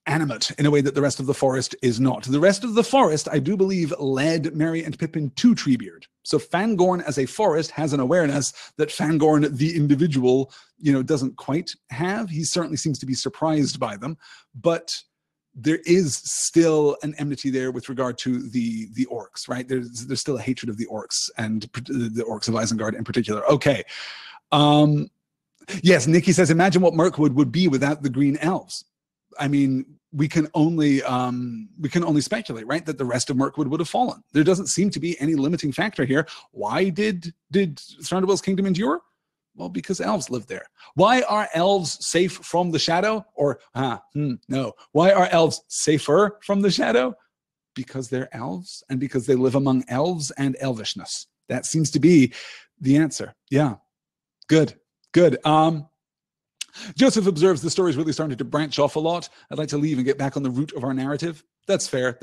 animate in a way that the rest of the forest is not. The rest of the forest, I do believe, led Merry and Pippin to Treebeard. So Fangorn as a forest has an awareness that Fangorn, the individual, you know, doesn't quite have. He certainly seems to be surprised by them, but there is still an enmity there with regard to the orcs, right? There's still a hatred of the orcs, and the orcs of Isengard in particular. Okay. Yes, Nikki says, imagine what Mirkwood would be without the green elves. I mean, we can only speculate, right, that the rest of Mirkwood would have fallen. There doesn't seem to be any limiting factor here. Why did Thranduil's kingdom endure? Well, because elves live there. Why are elves safe from the shadow? Or, no. Why are elves safer from the shadow? Because they're elves and because they live among elves and elvishness. That seems to be the answer. Yeah. Good. Joseph observes the story's really starting to branch off a lot. I'd like to leave and get back on the root of our narrative. That's fair.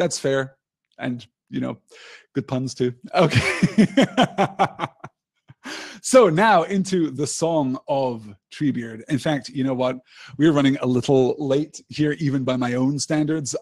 And, you know, good puns too. Okay. So now into the Song of Treebeard. In fact, you know what? We're running a little late here, even by my own standards.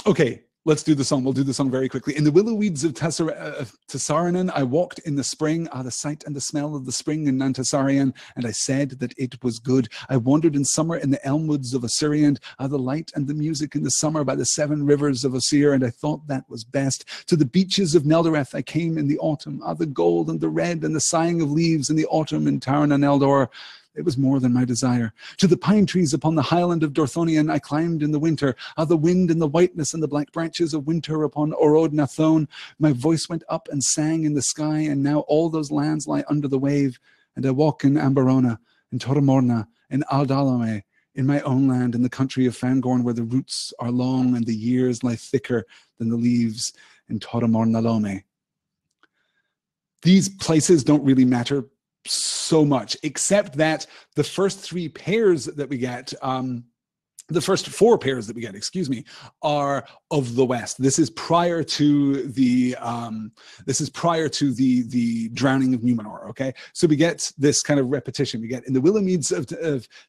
Okay. Let's do the song. We'll do the song very quickly. In the willow weeds of Tessarian, I walked in the spring, the sight and the smell of the spring in Nantassarian, and I said that it was good. I wandered in summer in the elm woods of Assyrian, the light and the music in the summer by the 7 rivers of Asir, and I thought that was best. To the beaches of Neldereth I came in the autumn, the gold and the red and the sighing of leaves in the autumn in Taran and Eldor. It was more than my desire. To the pine trees upon the highland of Dorthonion I climbed in the winter, the wind and the whiteness and the black branches of winter upon Orod Nathon. My voice went up and sang in the sky, and now all those lands lie under the wave. And I walk in Ambarona, in Toromorna, in Aldalame, in my own land, in the country of Fangorn, where the roots are long and the years lie thicker than the leaves in Toromornalome. These places don't really matter so much, except that the first 3 pairs that we get, the first 4 pairs that we get, excuse me, are of the west. This is prior to the drowning of Numenor. Okay, so we get this kind of repetition. We get in the willow meads of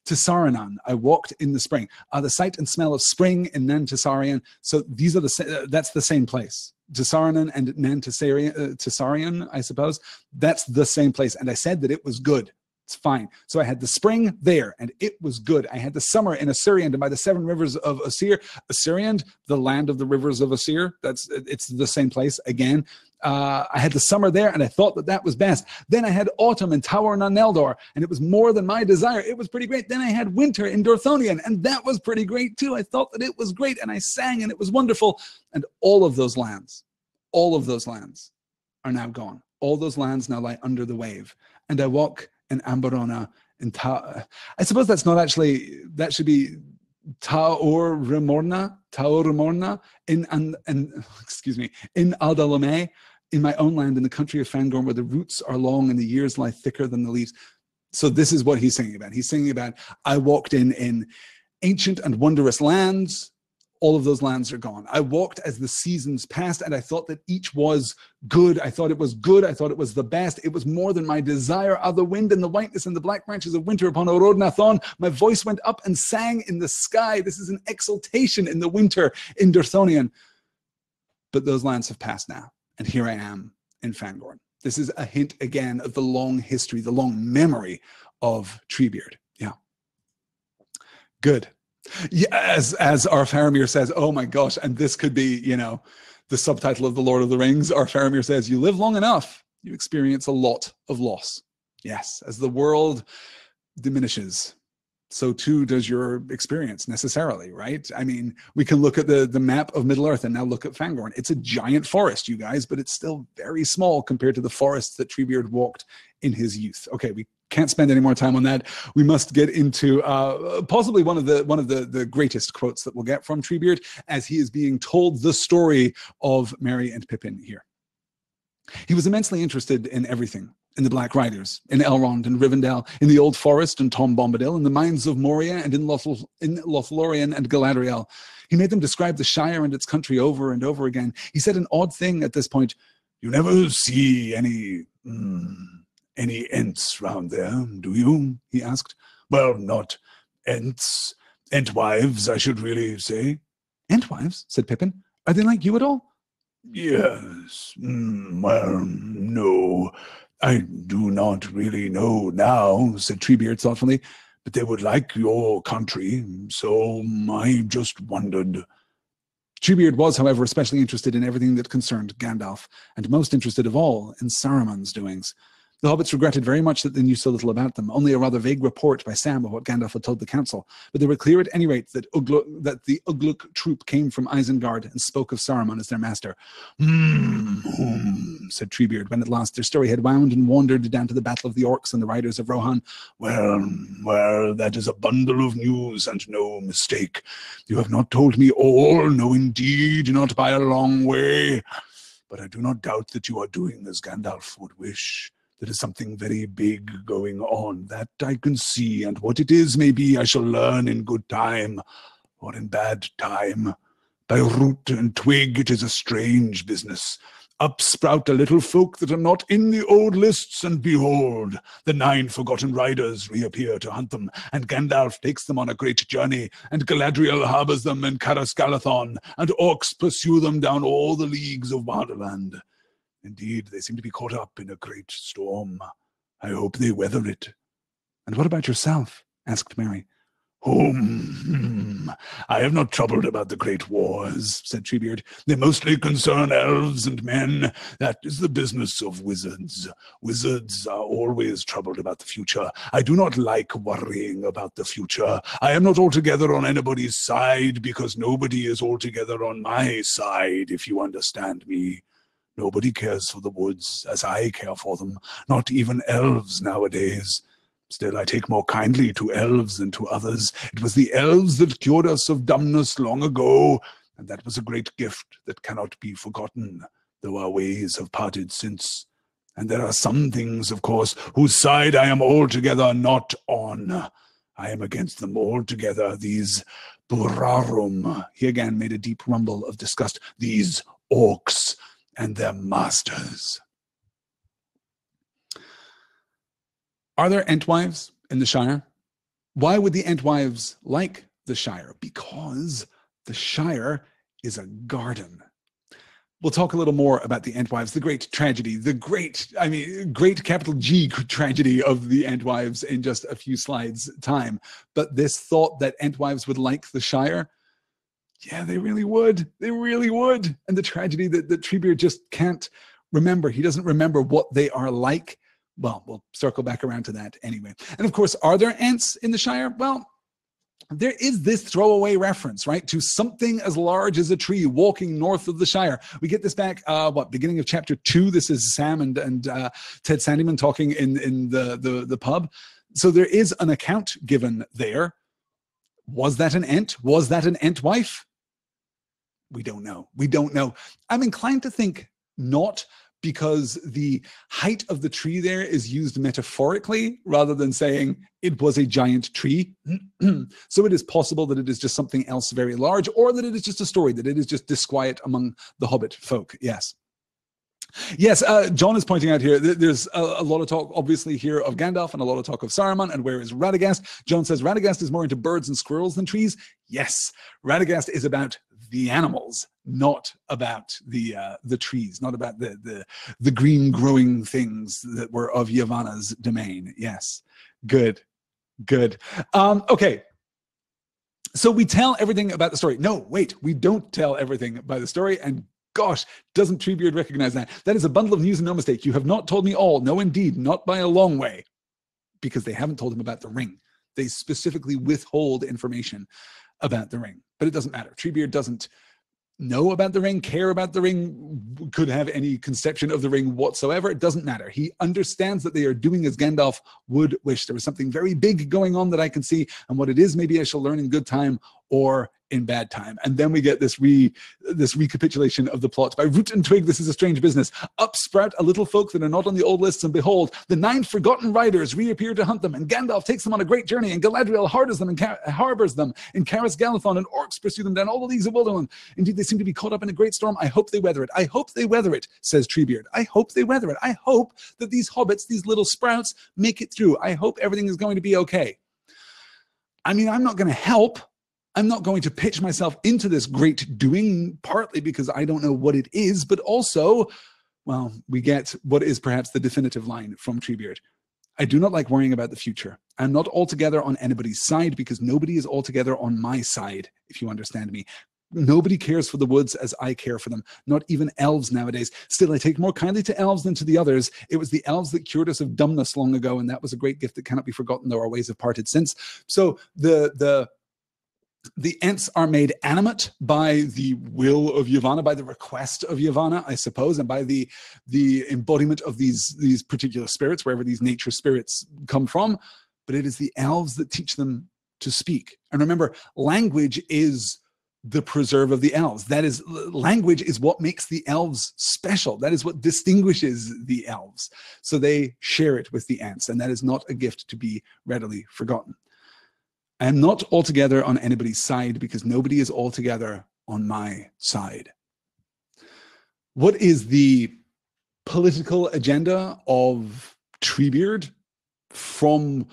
Tisaranan. I walked in the spring. The sight and smell of spring in Nan Tisarian. So these are that's the same place. Tisaranan and Nan Tisarian, I suppose. That's the same place. And I said that it was good. It's fine. So I had the spring there, and it was good. I had the summer in Assyrian, and by the 7 rivers of Assyr, Assyrian, the land of the rivers of Assyr. It's the same place again. I had the summer there, and I thought that that was best. Then I had autumn in Tower na Neldor, and it was more than my desire. It was pretty great. Then I had winter in Dorthonion, and that was pretty great too. I thought that it was great, and I sang, and it was wonderful. And all of those lands are now gone. All those lands now lie under the wave. And I walk in Amberona, I suppose that's not actually, that should be Taor Remorna, in Aldalome, in my own land, in the country of Fangorn, where the roots are long and the years lie thicker than the leaves. So this is what he's singing about. He's singing about, I walked in ancient and wondrous lands. All of those lands are gone. I walked as the seasons passed, and I thought that each was good. I thought it was good. I thought it was the best. It was more than my desire. The wind and the whiteness and the black branches of winter upon Orodnathon. My voice went up and sang in the sky. This is an exultation in the winter in Dorthonion. But those lands have passed now, and here I am in Fangorn. This is a hint again of the long history, the long memory of Treebeard. Yeah. Good. Yeah, as our Faramir says, oh my gosh, and this could be, the subtitle of The Lord of the Rings. Our Faramir says, you live long enough, you experience a lot of loss. Yes, as the world diminishes, so too does your experience necessarily, right? I mean, we can look at the map of Middle-earth and now look at Fangorn. It's a giant forest, you guys, but it's still very small compared to the forests that Treebeard walked in his youth. Okay, we can't spend any more time on that. We must get into possibly one of the greatest quotes that we'll get from Treebeard as he is being told the story of Merry and Pippin here. He was immensely interested in everything, in the Black Riders, in Elrond and Rivendell, in the Old Forest and Tom Bombadil, in the mines of Moria and in Lothlorien and Galadriel. He made them describe the Shire and its country over and over again. He said an odd thing at this point. You never see any ents round there, do you? He asked. Well, not ents. Entwives, I should really say. Entwives? Said Pippin. Are they like you at all? Yes. Well, no. I do not really know now, said Treebeard thoughtfully, but they would like your country, so I just wondered. Treebeard was, however, especially interested in everything that concerned Gandalf, and most interested of all in Saruman's doings. The hobbits regretted very much that they knew so little about them, only a rather vague report by Sam of what Gandalf had told the council, but they were clear at any rate that the Ugluk troop came from Isengard and spoke of Saruman as their master. Said Treebeard, when at last their story had wound and wandered down to the battle of the orcs and the riders of Rohan. Well, that is a bundle of news and no mistake. You have not told me all, no indeed, not by a long way. But I do not doubt that you are doing as Gandalf would wish. There is something very big going on, that I can see, and what it is, maybe I shall learn in good time, or in bad time. By root and twig it is a strange business. Up sprout a little folk that are not in the old lists, and behold, the 9 forgotten riders reappear to hunt them, and Gandalf takes them on a great journey, and Galadriel harbours them in Carascalathon, and orcs pursue them down all the leagues of Bardaland. Indeed, they seem to be caught up in a great storm. I hope they weather it. And what about yourself? Asked Merry. I have not troubled about the great wars, said Treebeard. They mostly concern elves and men. That is the business of wizards. Wizards are always troubled about the future. I do not like worrying about the future. I am not altogether on anybody's side, because nobody is altogether on my side, if you understand me. Nobody cares for the woods as I care for them, not even elves nowadays. Still, I take more kindly to elves than to others. It was the elves that cured us of dumbness long ago, and that was a great gift that cannot be forgotten, though our ways have parted since. And there are some things, of course, whose side I am altogether not on. I am against them altogether, these Burarum. He again made a deep rumble of disgust. These orcs and their masters. Are there Entwives in the Shire? Why would the Entwives like the Shire? Because the Shire is a garden. We'll talk a little more about the Entwives, the great tragedy, the great capital G tragedy of the Entwives in just a few slides' time. But this thought that Entwives would like the Shire, yeah, they really would. They really would. And the tragedy that Treebeard just can't remember. He doesn't remember what they are like. Well, we'll circle back around to that anyway. And of course, are there Ents in the Shire? Well, there is this throwaway reference, right, to something as large as a tree walking north of the Shire. We get this back, beginning of chapter 2. This is Sam and Ted Sandyman talking in the pub. So there is an account given there. Was that an Ent? Was that an Entwife? We don't know. We don't know. I'm inclined to think not, because the height of the tree there is used metaphorically rather than saying it was a giant tree. So it is possible that it is just something else very large, or that it is just a story, that it is just disquiet among the Hobbit folk. Yes. Yes, John is pointing out here that there's a lot of talk, obviously, here of Gandalf and a lot of talk of Saruman, and where is Radagast? John says Radagast is more into birds and squirrels than trees. Yes, Radagast is about the animals, not about the trees, not about the green growing things that were of Yavanna's domain. Yes, good. Okay. So we tell everything about the story. No, wait, we don't tell everything by the story. And gosh, doesn't Treebeard recognize that? That is a bundle of news and no mistake. You have not told me all. No, indeed, not by a long way. Because they haven't told him about the ring. They specifically withhold information about the ring. But it doesn't matter. Treebeard doesn't know about the ring, care about the ring, could have any conception of the ring whatsoever. It doesn't matter. He understands that they are doing as Gandalf would wish. There was something very big going on that I can see, and what it is, maybe I shall learn in good time or in bad time. And then we get this recapitulation of the plot. By root and twig, this is a strange business. Up sprout a little folk that are not on the old lists, and behold, the 9 forgotten riders reappear to hunt them, and Gandalf takes them on a great journey, and Galadriel harbors them in Caras Galadhon, and orcs pursue them down all the leagues of Wilderland. Indeed, they seem to be caught up in a great storm. I hope they weather it. I hope they weather it, says Treebeard. I hope they weather it. I hope that these hobbits, these little sprouts, make it through. I hope everything is going to be okay. I mean, I'm not going to help. I'm not going to pitch myself into this great doing, partly because I don't know what it is, but also, well, we get what is perhaps the definitive line from Treebeard. I do not like worrying about the future. I'm not altogether on anybody's side, because nobody is altogether on my side, if you understand me. Nobody cares for the woods as I care for them, not even elves nowadays. Still, I take more kindly to elves than to the others. It was the elves that cured us of dumbness long ago, and that was a great gift that cannot be forgotten, though our ways have parted since. So the Ents are made animate by the will of Yavanna, by the request of Yavanna, I suppose, and by the embodiment of these particular spirits, wherever these nature spirits come from. But it is the elves that teach them to speak. And remember, language is the preserve of the elves. That is, language is what makes the elves special. That is what distinguishes the elves. So they share it with the Ents, and that is not a gift to be readily forgotten. I am not altogether on anybody's side, because nobody is altogether on my side. What is the political agenda of Treebeard? From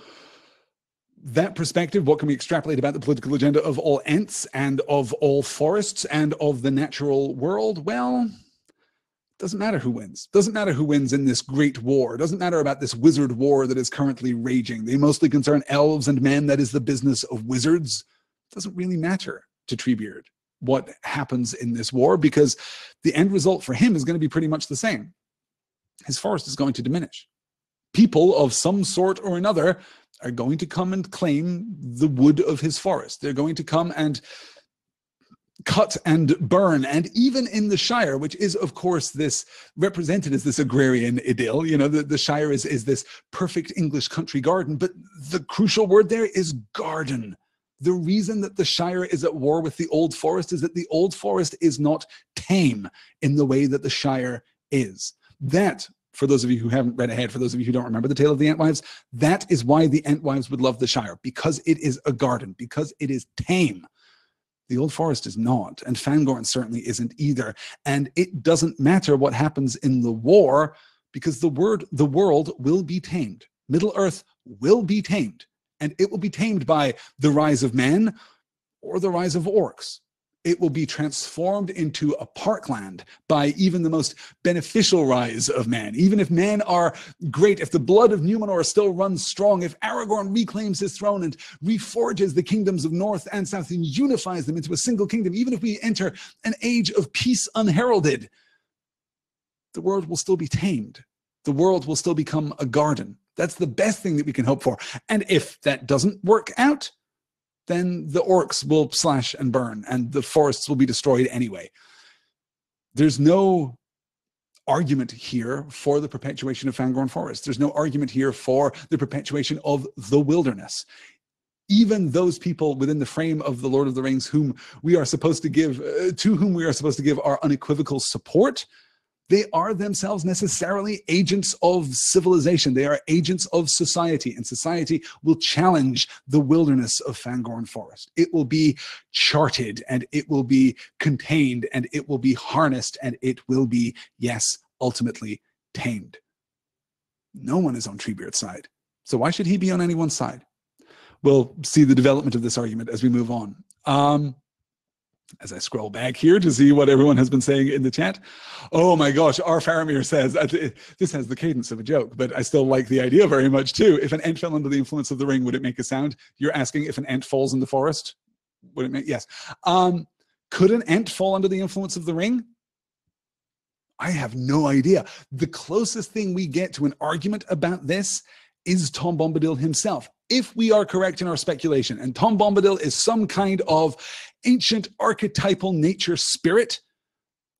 that perspective, what can we extrapolate about the political agenda of all Ents and of all forests and of the natural world? Well, doesn't matter who wins. Doesn't matter who wins in this great war. Doesn't matter about this wizard war that is currently raging. They mostly concern elves and men. That is the business of wizards. Doesn't really matter to Treebeard what happens in this war, because the end result for him is going to be pretty much the same. His forest is going to diminish. People of some sort or another are going to come and claim the wood of his forest. They're going to come and cut and burn. And even in the Shire, which is, of course, this represented as this agrarian idyll, you know, the Shire is this perfect English country garden, but the crucial word there is garden. The reason that the Shire is at war with the Old Forest is that the Old Forest is not tame in the way that the Shire is. That, for those of you who haven't read ahead, for those of you who don't remember the tale of the Entwives, that is why the Entwives would love the Shire, because it is a garden, because it is tame. The Old Forest is not, and Fangorn certainly isn't either. And it doesn't matter what happens in the war, because the world will be tamed. Middle-earth will be tamed, and it will be tamed by the rise of men or the rise of orcs. It will be transformed into a parkland by even the most beneficial rise of man. Even if men are great, if the blood of Numenor still runs strong, if Aragorn reclaims his throne and reforges the kingdoms of North and South and unifies them into a single kingdom, even if we enter an age of peace unheralded, the world will still be tamed. The world will still become a garden. That's the best thing that we can hope for. And if that doesn't work out, then the orcs will slash and burn, and the forests will be destroyed anyway. There's no argument here for the perpetuation of Fangorn Forest. There's no argument here for the perpetuation of the wilderness. Even those people within the frame of the Lord of the Rings to whom we are supposed to give our unequivocal support, they are themselves necessarily agents of civilization. They are agents of society, and society will challenge the wilderness of Fangorn Forest. It will be charted, and it will be contained, and it will be harnessed, and it will be, yes, ultimately tamed. No one is on Treebeard's side. So why should he be on anyone's side? We'll see the development of this argument as we move on. As I scroll back here to see what everyone has been saying in the chat. Oh my gosh, R. Faramir says, this has the cadence of a joke, but I still like the idea very much too. If an ent fell under the influence of the ring, would it make a sound? You're asking if an ent falls in the forest? Would it make, yes. Could an ent fall under the influence of the ring? I have no idea. The closest thing we get to an argument about this is Tom Bombadil himself. If we are correct in our speculation, and Tom Bombadil is some kind of ancient archetypal nature spirit,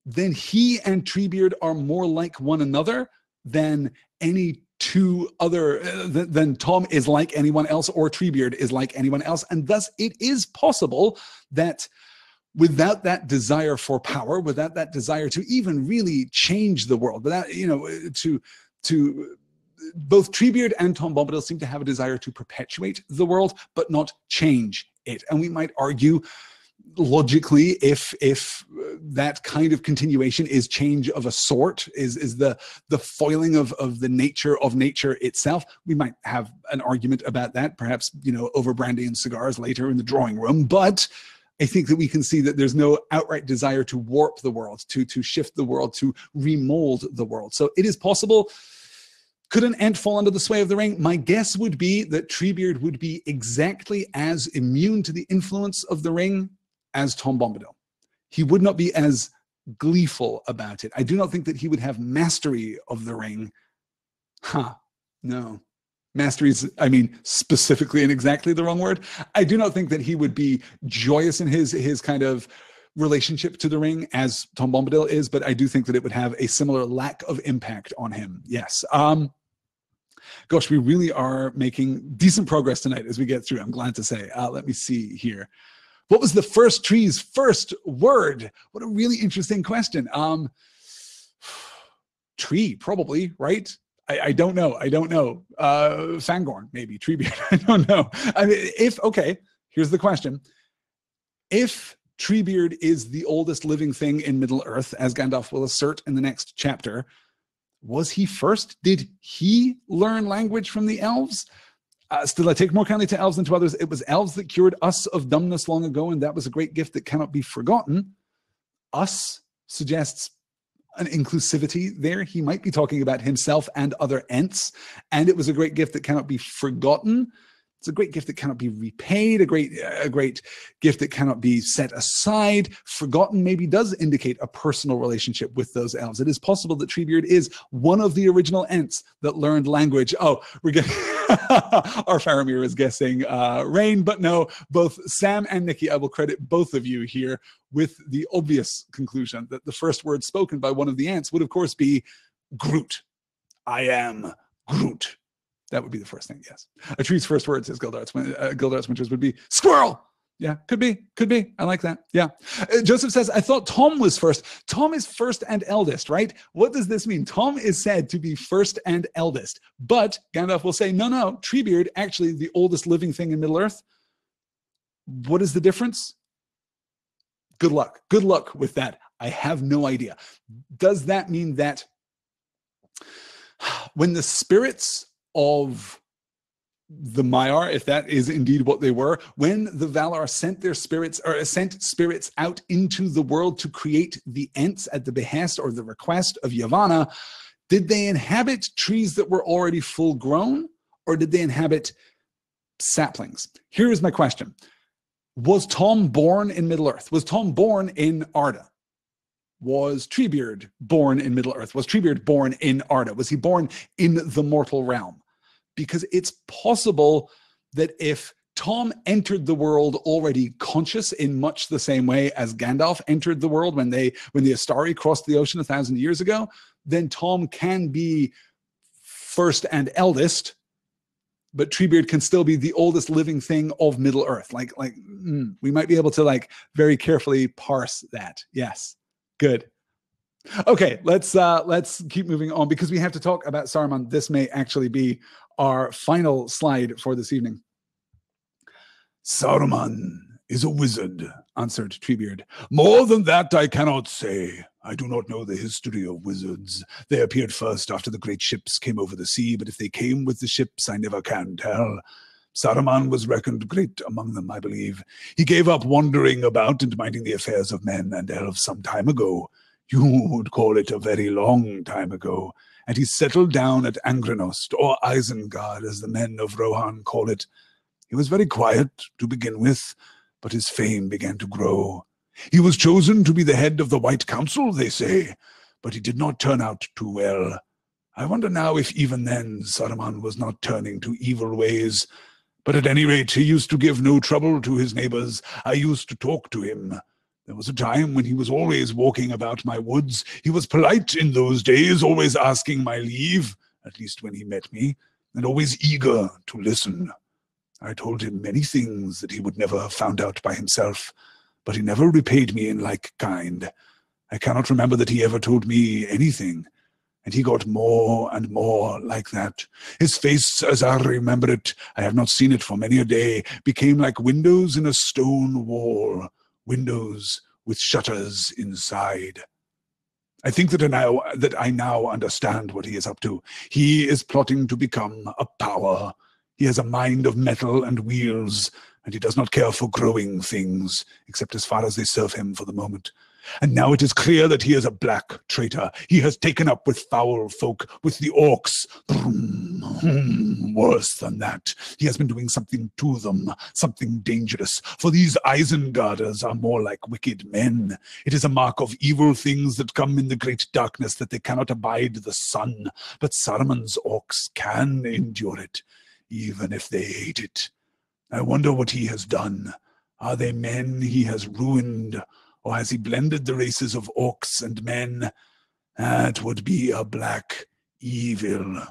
then he and Treebeard are more like one another than any two other, than Tom is like anyone else or Treebeard is like anyone else. And thus it is possible that without that desire for power, without that desire to even really change the world, without, to both Treebeard and Tom Bombadil seem to have a desire to perpetuate the world, but not change it. And we might argue logically, if that kind of continuation is change of a sort, is the foiling of the nature of nature itself, we might have an argument about that, perhaps, over brandy and cigars later in the drawing room. But I think that we can see that there's no outright desire to warp the world, to shift the world, to remold the world. So it is possible. Could an ent fall under the sway of the ring? My guess would be that Treebeard would be exactly as immune to the influence of the ring as Tom Bombadil. He would not be as gleeful about it. I do not think that he would have mastery of the ring. No. Mastery is, specifically and exactly the wrong word. I do not think that he would be joyous in his kind of relationship to the ring as Tom Bombadil is, but I do think that it would have a similar lack of impact on him. Yes. Gosh, we really are making decent progress tonight as we get through, I'm glad to say. Let me see here. What was the first tree's first word? What a really interesting question. Tree, probably, right? I don't know. Fangorn, maybe. Treebeard, I don't know. Here's the question. If Treebeard is the oldest living thing in Middle-earth, as Gandalf will assert in the next chapter, was he first? Did he learn language from the elves? Still, I take more kindly to elves than to others. It was elves that cured us of dumbness long ago, and that was a great gift that cannot be forgotten. Us suggests an inclusivity there. He might be talking about himself and other ents, and it was a great gift that cannot be forgotten. It's a great gift that cannot be repaid, a great gift that cannot be set aside. Forgotten maybe does indicate a personal relationship with those elves. It is possible that Treebeard is one of the original ents that learned language. Oh, we're getting our Faramir is guessing rain, but no, both Sam and Nikki, I will credit both of you here with the obvious conclusion that the first word spoken by one of the ents would, of course, be Groot. I am Groot. That would be the first thing, yes. A tree's first word, says Gildarts Winters, would be squirrel. Yeah, could be. I like that. Yeah. Joseph says, I thought Tom was first. Tom is first and eldest, right? What does this mean? Tom is said to be first and eldest. But Gandalf will say, no, Treebeard, actually the oldest living thing in Middle-earth. What is the difference? Good luck. Good luck with that. I have no idea. Does that mean that when the spirits of the Maiar, if that is indeed what they were, when the Valar sent their spirits or sent spirits out into the world to create the Ents at the behest or the request of Yavanna, did they inhabit trees that were already full grown, or did they inhabit saplings? Here is my question. Was Tom born in Middle-earth? Was Tom born in Arda? Was Treebeard born in Middle-earth? Was Treebeard born in Arda? Was he born in the mortal realm? Because it's possible that if Tom entered the world already conscious in much the same way as Gandalf entered the world when the Astari crossed the ocean 1,000 years ago, then Tom can be first and eldest, but Treebeard can still be the oldest living thing of Middle-earth. We might be able to very carefully parse that. Yes, good. Okay, let's keep moving on because we have to talk about Saruman. This may actually be our final slide for this evening. Saruman is a wizard, answered Treebeard. More than that I cannot say. I do not know the history of wizards. They appeared first after the great ships came over the sea, but if they came with the ships, I never can tell. Saruman was reckoned great among them, I believe. He gave up wandering about and minding the affairs of men and elves some time ago. You would call it a very long time ago. And he settled down at Angrenost, or Isengard, as the men of Rohan call it. He was very quiet to begin with, but his fame began to grow. He was chosen to be the head of the White Council, they say, but he did not turn out too well. I wonder now if even then Saruman was not turning to evil ways. But at any rate, he used to give no trouble to his neighbors. I used to talk to him. There was a time when he was always walking about my woods. He was polite in those days, always asking my leave, at least when he met me, and always eager to listen. I told him many things that he would never have found out by himself, but he never repaid me in like kind. I cannot remember that he ever told me anything, and he got more and more like that. His face, as I remember it, I have not seen it for many a day, became like windows in a stone wall, windows with shutters inside. I think that I now understand what he is up to. He is plotting to become a power. He has a mind of metal and wheels, and he does not care for growing things, except as far as they serve him for the moment. And now it is clear that he is a black traitor. He has taken up with foul folk, with the orcs. Worse than that, he has been doing something to them, something dangerous. For these Isengarders are more like wicked men. It is a mark of evil things that come in the great darkness that they cannot abide the sun. But Saruman's orcs can endure it, even if they hate it. I wonder what he has done. Are they men he has ruined? Or has he blended the races of orcs and men? That would be a black evil.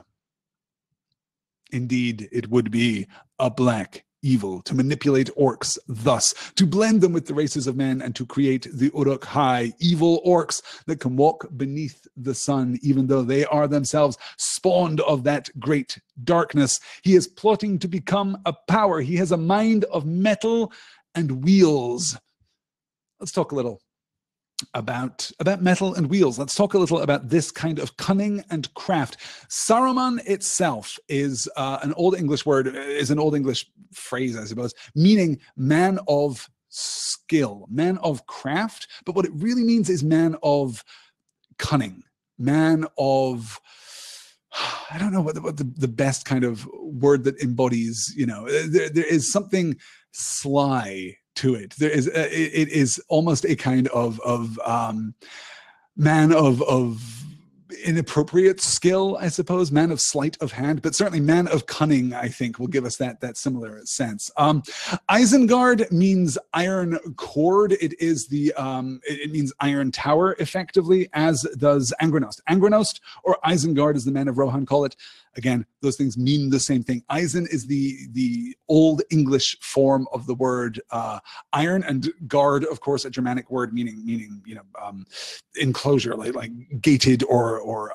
Indeed, it would be a black evil to manipulate orcs thus, to blend them with the races of men and to create the Uruk-hai, evil orcs that can walk beneath the sun, even though they are themselves spawned of that great darkness. He is plotting to become a power. He has a mind of metal and wheels. Let's talk a little about metal and wheels. Let's talk a little about this kind of cunning and craft. Saruman itself is an Old English word, is an Old English phrase, I suppose, meaning man of skill, man of craft. But what it really means is man of cunning, man of, I don't know what the best kind of word that embodies, there is something sly to it. There is it is almost a kind of man of inappropriate skill, I suppose, man of sleight of hand, but certainly man of cunning, I think, will give us that similar sense. Isengard means iron cord. It is it means iron tower, effectively, as does Angranost. Angranost, or Isengard, as the men of Rohan call it. Again, those things mean the same thing. Eisen is the Old English form of the word iron, and guard, of course, a Germanic word meaning enclosure, like gated or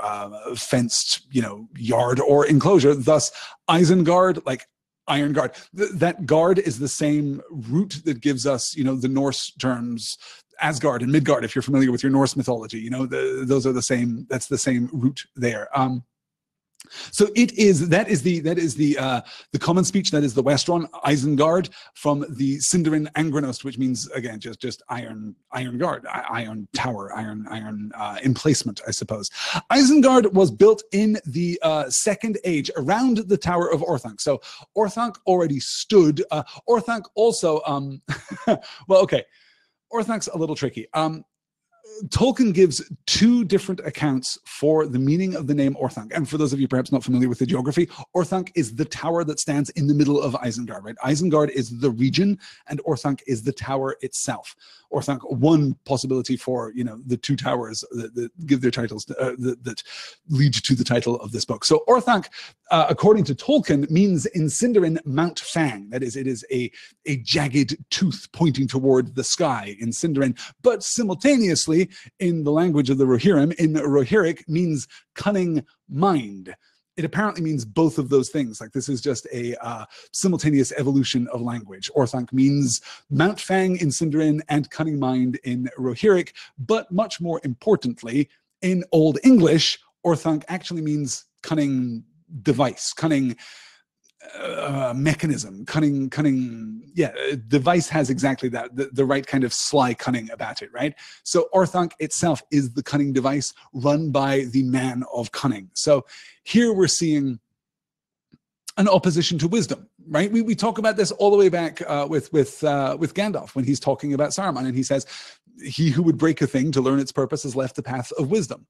fenced, yard or enclosure. Thus, Isengard, like iron guard. That guard is the same root that gives us, the Norse terms Asgard and Midgard. If you're familiar with your Norse mythology, those are the same. That's the same root there. So that is the common speech. That is the Westron Isengard, from the Sindarin Angranost, which means, again, just iron guard, iron tower, iron emplacement, I suppose. Isengard was built in the Second Age around the Tower of Orthanc. So Orthanc already stood. Orthanc also, well, okay, Orthanc's a little tricky. Tolkien gives two different accounts for the meaning of the name Orthanc. And for those of you perhaps not familiar with the geography, Orthanc is the tower that stands in the middle of Isengard, right? Isengard is the region, and Orthanc is the tower itself. Orthanc, one possibility for, the two towers that give their titles, that lead to the title of this book. So Orthanc, according to Tolkien, means in Sindarin Mount Fang. That is, it is a jagged tooth pointing toward the sky in Sindarin, but simultaneously, in the language of the Rohirrim, in Rohirric, means cunning mind. It apparently means both of those things. Like, this is just a simultaneous evolution of language. Orthanc means Mount Fang in Sindarin and cunning mind in Rohirric. But much more importantly, in Old English, Orthanc actually means cunning device, cunning mechanism, cunning. Yeah, device has exactly that, the right kind of sly cunning about it, right? So Orthanc itself is the cunning device run by the man of cunning. So here we're seeing an opposition to wisdom, right? We talk about this all the way back with Gandalf, when he's talking about Saruman, and he says, "He who would break a thing to learn its purpose has left the path of wisdom."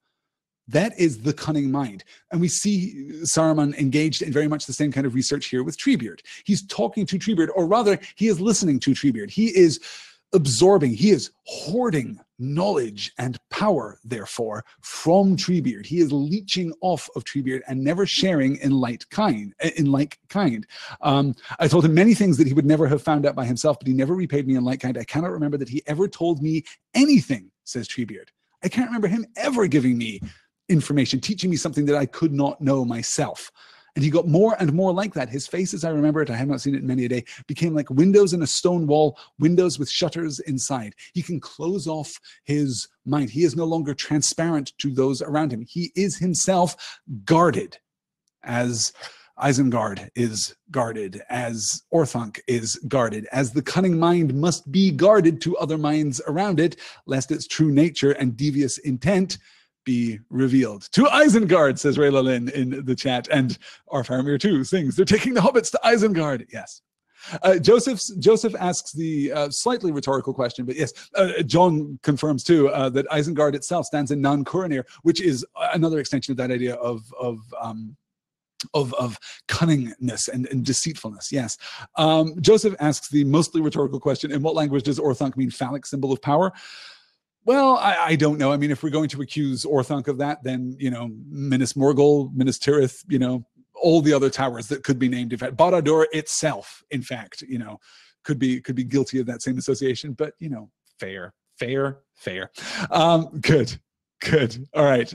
That is the cunning mind. And we see Saruman engaged in very much the same kind of research here with Treebeard. He's talking to Treebeard, or rather, he is listening to Treebeard. He is absorbing, he is hoarding knowledge and power, therefore, from Treebeard. He is leeching off of Treebeard and never sharing in like kind. I told him many things that he would never have found out by himself, but he never repaid me in like kind. I cannot remember that he ever told me anything, says Treebeard. I can't remember him ever giving me information, teaching me something that I could not know myself. And he got more and more like that. His face, as I remember it, I have not seen it in many a day, became like windows in a stone wall, windows with shutters inside. He can close off his mind. He is no longer transparent to those around him. He is himself guarded, as Isengard is guarded, as Orthanc is guarded, as the cunning mind must be guarded to other minds around it, lest its true nature and devious intent be revealed. To Isengard, says Rayla Lynn in the chat, and our Faramir too sings, "They're taking the hobbits to Isengard." Yes. Joseph asks the slightly rhetorical question, but yes, John confirms too that Isengard itself stands in Nan Curanir, which is another extension of that idea of cunningness and deceitfulness. Yes. Joseph asks the mostly rhetorical question, in what language does Orthanc mean phallic symbol of power? Well, I don't know. I mean, if we're going to accuse Orthanc of that, then, Minas Morgul, Minas Tirith, all the other towers that could be named, in fact, Barad-dûr itself, in fact, could be guilty of that same association. But, fair. Good. All right.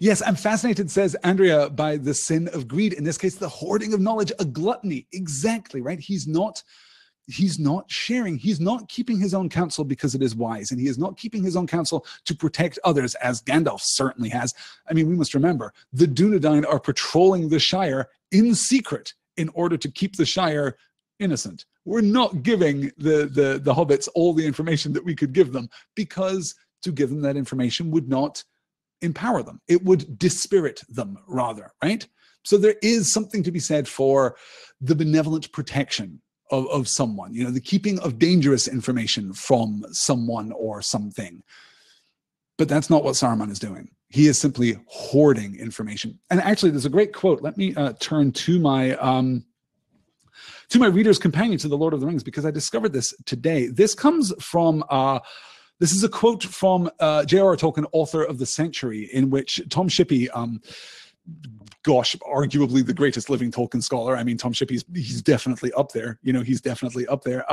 Yes, I'm fascinated, says Andrea, by the sin of greed. In this case, the hoarding of knowledge, a gluttony. Exactly, right? He's not sharing. He's not keeping his own counsel because it is wise. And he is not keeping his own counsel to protect others, as Gandalf certainly has. I mean, we must remember, the Dunedain are patrolling the Shire in secret in order to keep the Shire innocent. We're not giving the hobbits all the information that we could give them, because to give them that information would not empower them. It would dispirit them, rather, right? So there is something to be said for the benevolent protection of someone, the keeping of dangerous information from someone or something. But that's not what Saruman is doing. He is simply hoarding information. And actually, there's a great quote. Let me turn to my reader's companion to The Lord of the Rings, because I discovered this today. This comes from, this is a quote from J.R.R. Tolkien, author of The Century, in which Tom Shippey, arguably the greatest living Tolkien scholar. I mean, Tom Shippey, he's definitely up there. You know, he's definitely up there.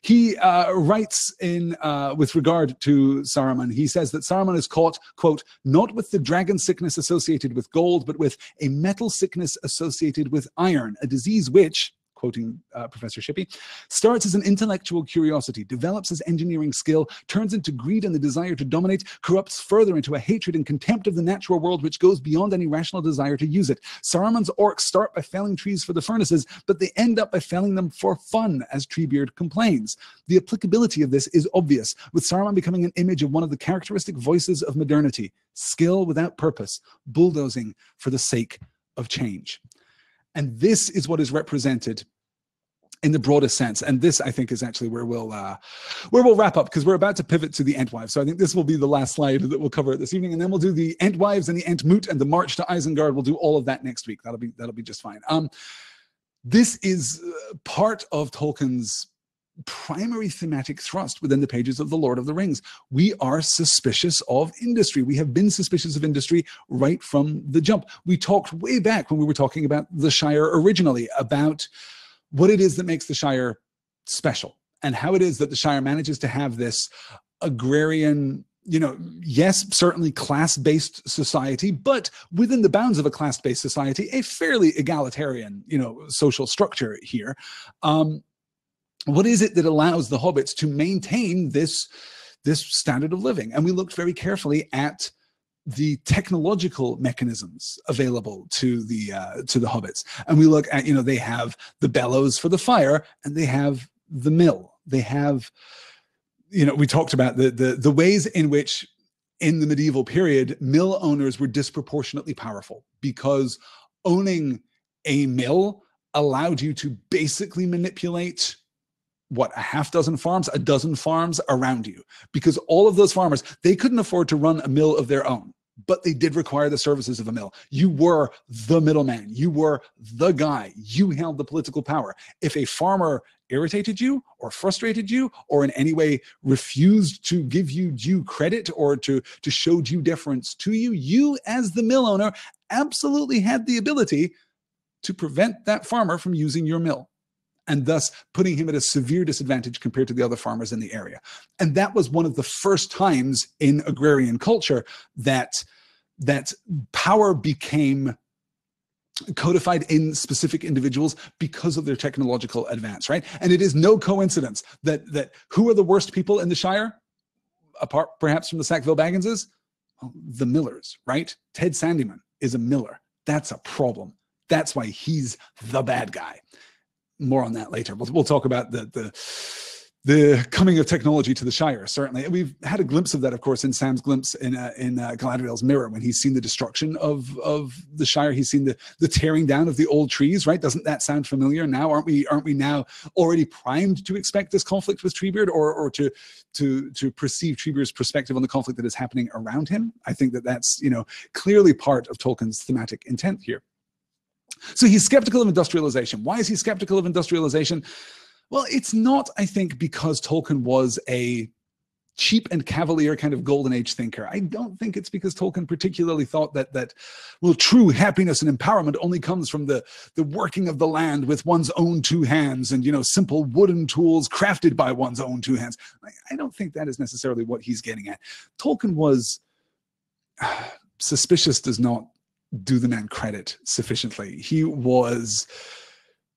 He writes in with regard to Saruman, he says that Saruman is caught, quote, not with the dragon sickness associated with gold, but with a metal sickness associated with iron, a disease which, quoting Professor Shippey, starts as an intellectual curiosity, develops as engineering skill, turns into greed and the desire to dominate, corrupts further into a hatred and contempt of the natural world which goes beyond any rational desire to use it. Saruman's orcs start by felling trees for the furnaces, but they end up by felling them for fun, as Treebeard complains. The applicability of this is obvious, with Saruman becoming an image of one of the characteristic voices of modernity, skill without purpose, bulldozing for the sake of change. And this is what is represented in the broadest sense. And this, I think, is actually where we'll wrap up, because we're about to pivot to the Entwives. So I think this will be the last slide that we'll cover this evening, and then we'll do the Entwives and the Entmoot and the March to Isengard. We'll do all of that next week. That'll be just fine. This is part of Tolkien's primary thematic thrust within the pages of The Lord of the Rings. We are suspicious of industry. We have been suspicious of industry right from the jump. We talked way back when we were talking about the Shire originally, about what it is that makes the Shire special, and how it is that the Shire manages to have this agrarian, you know, yes, certainly class-based society, but within the bounds of a class-based society, a fairly egalitarian, you know, social structure here. What is it that allows the hobbits to maintain this standard of living? And we looked very carefully at the technological mechanisms available to the hobbits. And we look at, you know, they have the bellows for the fire, and they have the mill. They have, you know, we talked about the ways in which in the medieval period, mill owners were disproportionately powerful, because owning a mill allowed you to basically manipulate a half dozen farms, a dozen farms around you, because all of those farmers, they couldn't afford to run a mill of their own, but they did require the services of a mill. You were the middleman. You were the guy. You held the political power. If a farmer irritated you or frustrated you or in any way refused to give you due credit or to show due deference to you, you as the mill owner absolutely had the ability to prevent that farmer from using your mill, and thus putting him at a severe disadvantage compared to the other farmers in the area. And that was one of the first times in agrarian culture that power became codified in specific individuals because of their technological advance, right? And it is no coincidence that who are the worst people in the Shire, apart perhaps from the Sackville Bagginses? Well, the millers, right? Ted Sandyman is a miller. That's a problem. That's why he's the bad guy. More on that later. We'll talk about the coming of technology to the Shire, certainly. We've had a glimpse of that, of course, in Sam's glimpse in Galadriel's mirror, when he's seen the destruction of the Shire. He's seen the tearing down of the old trees, right? Doesn't that sound familiar now? Aren't we now already primed to expect this conflict with Treebeard, or to perceive Treebeard's perspective on the conflict that is happening around him? I think that's, you know, clearly part of Tolkien's thematic intent here. So he's skeptical of industrialization. Why is he skeptical of industrialization? Well, it's not, I think, because Tolkien was a cheap and cavalier kind of golden age thinker. I don't think it's because Tolkien particularly thought that true happiness and empowerment only comes from the working of the land with one's own two hands and, you know, simple wooden tools crafted by one's own two hands. I don't think that is necessarily what he's getting at. Tolkien was suspicious does not do the man credit sufficiently. He was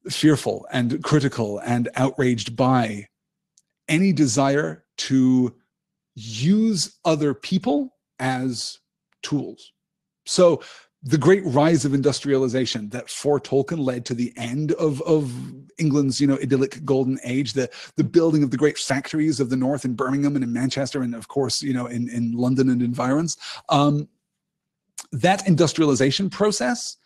fearful and critical and outraged by any desire to use other people as tools. So the great rise of industrialization that for Tolkien led to the end of England's, you know, idyllic golden age, the building of the great factories of the north in Birmingham and in Manchester, and of course, you know, in London and environs, that industrialization process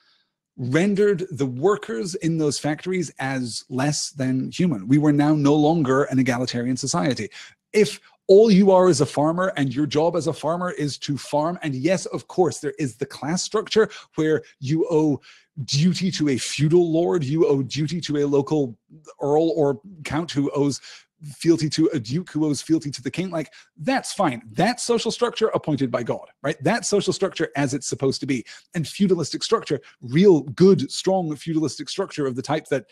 rendered the workers in those factories as less than human. We were now no longer an egalitarian society. If all you are is a farmer, and your job as a farmer is to farm. And yes, of course, there is the class structure where you owe duty to a feudal lord, you owe duty to a local earl or count who owes fealty to a duke who owes fealty to the king. Like, that's fine. That social structure appointed by God, right? That social structure as it's supposed to be. And feudalistic structure, real good, strong feudalistic structure of the type that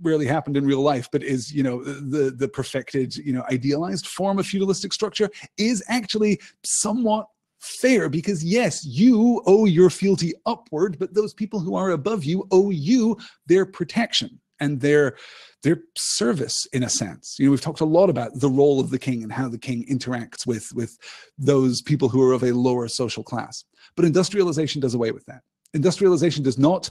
rarely happened in real life, but is, you know, the perfected, you know, idealized form of feudalistic structure, is actually somewhat fair, because yes, you owe your fealty upward, but those people who are above you owe you their protection and their service, in a sense. You know, we've talked a lot about the role of the king and how the king interacts with those people who are of a lower social class. But industrialization does away with that. Industrialization does not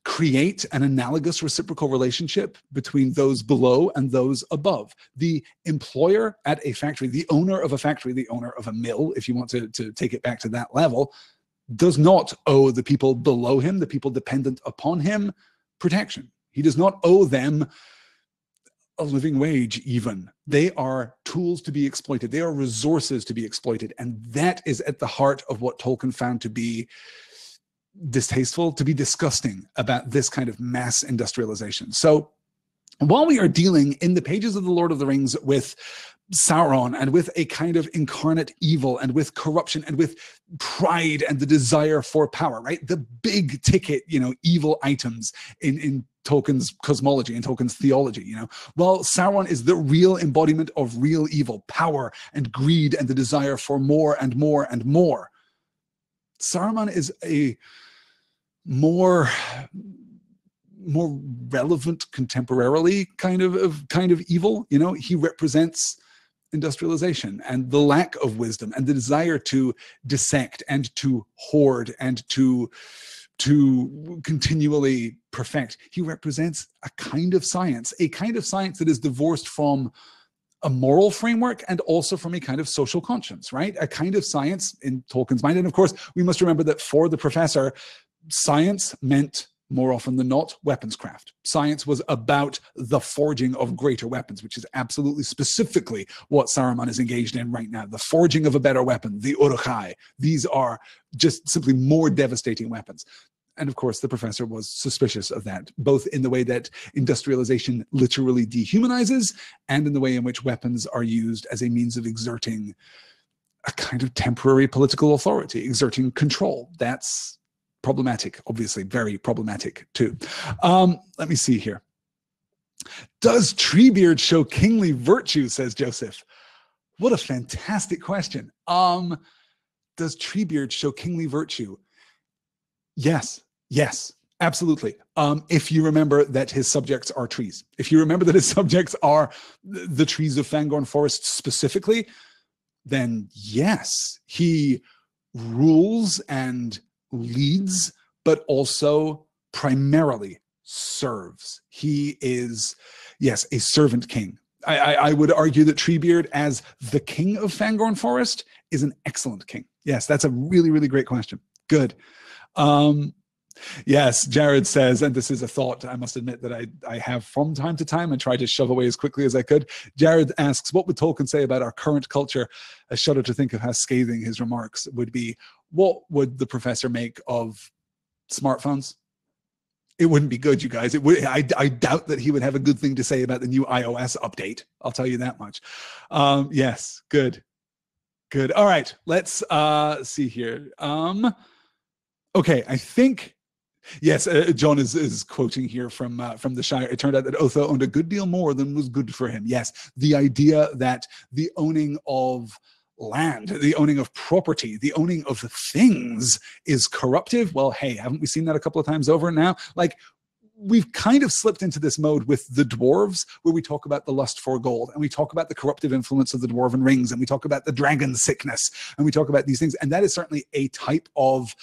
create an analogous reciprocal relationship between those below and those above. The employer at a factory, the owner of a factory, the owner of a mill, if you want to take it back to that level, does not owe the people below him, the people dependent upon him, protection. He does not owe them a living wage even. They are tools to be exploited. They are resources to be exploited. And that is at the heart of what Tolkien found to be distasteful, to be disgusting about this kind of mass industrialization. So while we are dealing in the pages of The Lord of the Rings with Sauron and with a kind of incarnate evil and with corruption and with pride and the desire for power, right? The big ticket, you know, evil items in Tolkien's cosmology and Tolkien's theology, you know, while Sauron is the real embodiment of real evil, power and greed and the desire for more and more and more, Saruman is a more relevant contemporarily kind of evil. You know, he represents industrialization and the lack of wisdom and the desire to dissect and to hoard and to continually perfect. He represents a kind of science that is divorced from a moral framework and also from a kind of social conscience, right? A kind of science in Tolkien's mind. And of course, we must remember that for the professor, science meant more often than not weaponscraft. Science was about the forging of greater weapons, which is absolutely specifically what Saruman is engaged in right now. The forging of a better weapon, the Uruk-hai. These are just simply more devastating weapons. And of course, the professor was suspicious of that, both in the way that industrialization literally dehumanizes and in the way in which weapons are used as a means of exerting a kind of temporary political authority, exerting control. That's problematic, obviously, very problematic too. Let me see here. Does Treebeard show kingly virtue, says Joseph? What a fantastic question. Does Treebeard show kingly virtue? Yes, absolutely. If you remember that his subjects are trees, if you remember that his subjects are the trees of Fangorn Forest specifically, then yes, he rules and leads, but also primarily serves. He is, yes, a servant king. I would argue that Treebeard, as the king of Fangorn Forest, is an excellent king. Yes, that's a really, really great question. Good. Yes, Jared says, and this is a thought I must admit that I have from time to time and try to shove away as quickly as I could. Jared asks, what would Tolkien say about our current culture? I shudder to think of how scathing his remarks would be. What would the professor make of smartphones? It wouldn't be good, you guys. It would. I doubt that he would have a good thing to say about the new iOS update. I'll tell you that much. Yes, good. All right, let's see here. Okay, I think, yes, John is quoting here from the Shire. It turned out that Otho owned a good deal more than was good for him. Yes, the idea that the owning of land, the owning of property, the owning of things is corruptive. Well, hey, haven't we seen that a couple of times over now? Like, we've kind of slipped into this mode with the dwarves, where we talk about the lust for gold, and we talk about the corruptive influence of the dwarven rings, and we talk about the dragon sickness, and we talk about these things. And that is certainly a type of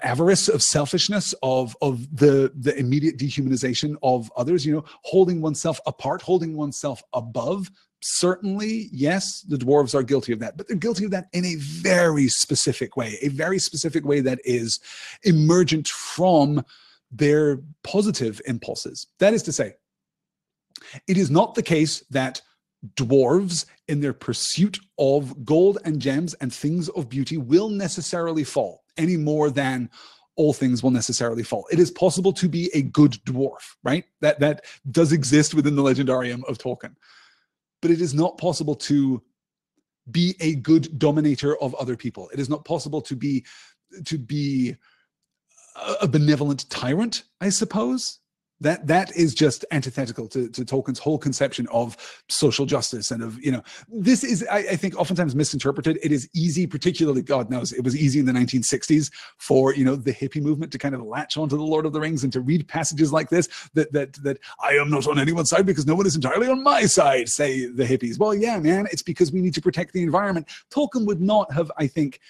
avarice, of selfishness, of the immediate dehumanization of others, you know, holding oneself apart, holding oneself above. Certainly, yes, the dwarves are guilty of that, but they're guilty of that in a very specific way that is emergent from their positive impulses. That is to say, it is not the case that dwarves in their pursuit of gold and gems and things of beauty will necessarily fall, any more than all things will necessarily fall. It is possible to be a good dwarf, right? That does exist within the legendarium of Tolkien. But it is not possible to be a good dominator of other people. It is not possible to be a benevolent tyrant, I suppose. That is just antithetical to Tolkien's whole conception of social justice and of, this is, I think, oftentimes misinterpreted. It is easy, particularly, God knows, it was easy in the 1960s for, the hippie movement to kind of latch onto the Lord of the Rings and to read passages like this, that I am not on anyone's side because no one is entirely on my side, say the hippies. Well, yeah, man, it's because we need to protect the environment. Tolkien would not have, I think,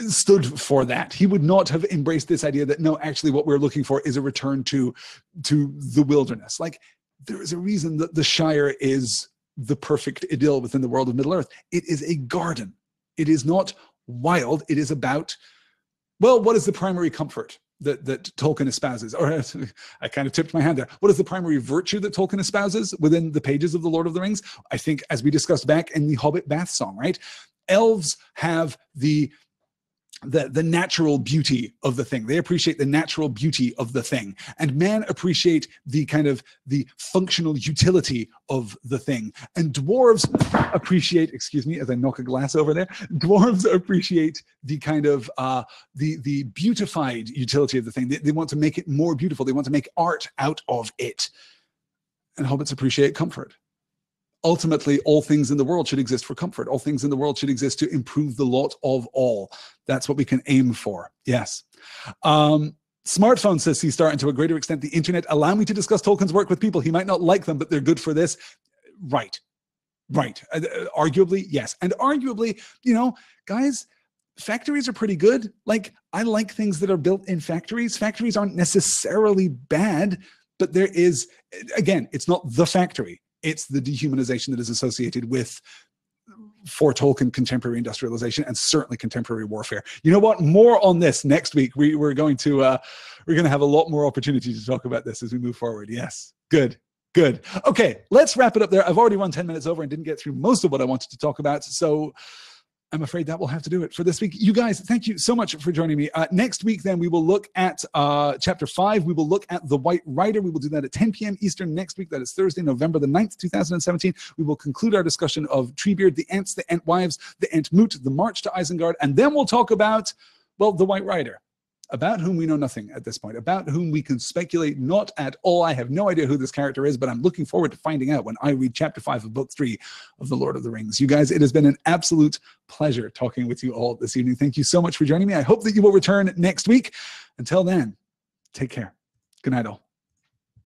stood for that. He would not have embraced this idea that, no, actually what we're looking for is a return to the wilderness. Like, there is a reason that the Shire is the perfect idyll within the world of Middle-earth. It is a garden. It is not wild. It is about, well, what is the primary comfort that Tolkien espouses? Or I kind of tipped my hand there. What is the primary virtue that Tolkien espouses within the pages of The Lord of the Rings? I think, as we discussed back in the Hobbit bath song, right? Elves have the natural beauty of the thing. They appreciate the natural beauty of the thing. And men appreciate the kind of the functional utility of the thing. And dwarves appreciate, excuse me, as I knock a glass over there, dwarves appreciate the kind of the beautified utility of the thing. They want to make it more beautiful. They want to make art out of it. And hobbits appreciate comfort. Ultimately, all things in the world should exist for comfort. All things in the world should exist to improve the lot of all. That's what we can aim for. Yes. Smartphone, says C-Star, and to a greater extent, the internet allow me to discuss Tolkien's work with people. He might not like them, but they're good for this. Right. Arguably, yes. And arguably, guys, factories are pretty good. Like, I like things that are built in factories. Factories aren't necessarily bad, but there is, again, it's not the factory. It's the dehumanization that is associated with, for Tolkien, contemporary industrialization and certainly contemporary warfare. You know what? More on this next week. We're going to have a lot more opportunity to talk about this as we move forward. Yes. Good. Okay, let's wrap it up there. I've already run 10 minutes over and didn't get through most of what I wanted to talk about. So I'm afraid that will have to do it for this week. You guys, thank you so much for joining me. Next week, then, we will look at Chapter 5. We will look at The White Rider. We will do that at 10 p.m. Eastern next week. That is Thursday, November the 9th, 2017. We will conclude our discussion of Treebeard, the Ents, the Entwives, the Entmoot, the March to Isengard, and then we'll talk about, well, The White Rider, about whom we know nothing at this point, about whom we can speculate not at all. I have no idea who this character is, but I'm looking forward to finding out when I read Chapter 5 of Book 3 of The Lord of the Rings. You guys, it has been an absolute pleasure talking with you all this evening. Thank you so much for joining me. I hope that you will return next week. Until then, take care. Good night, all.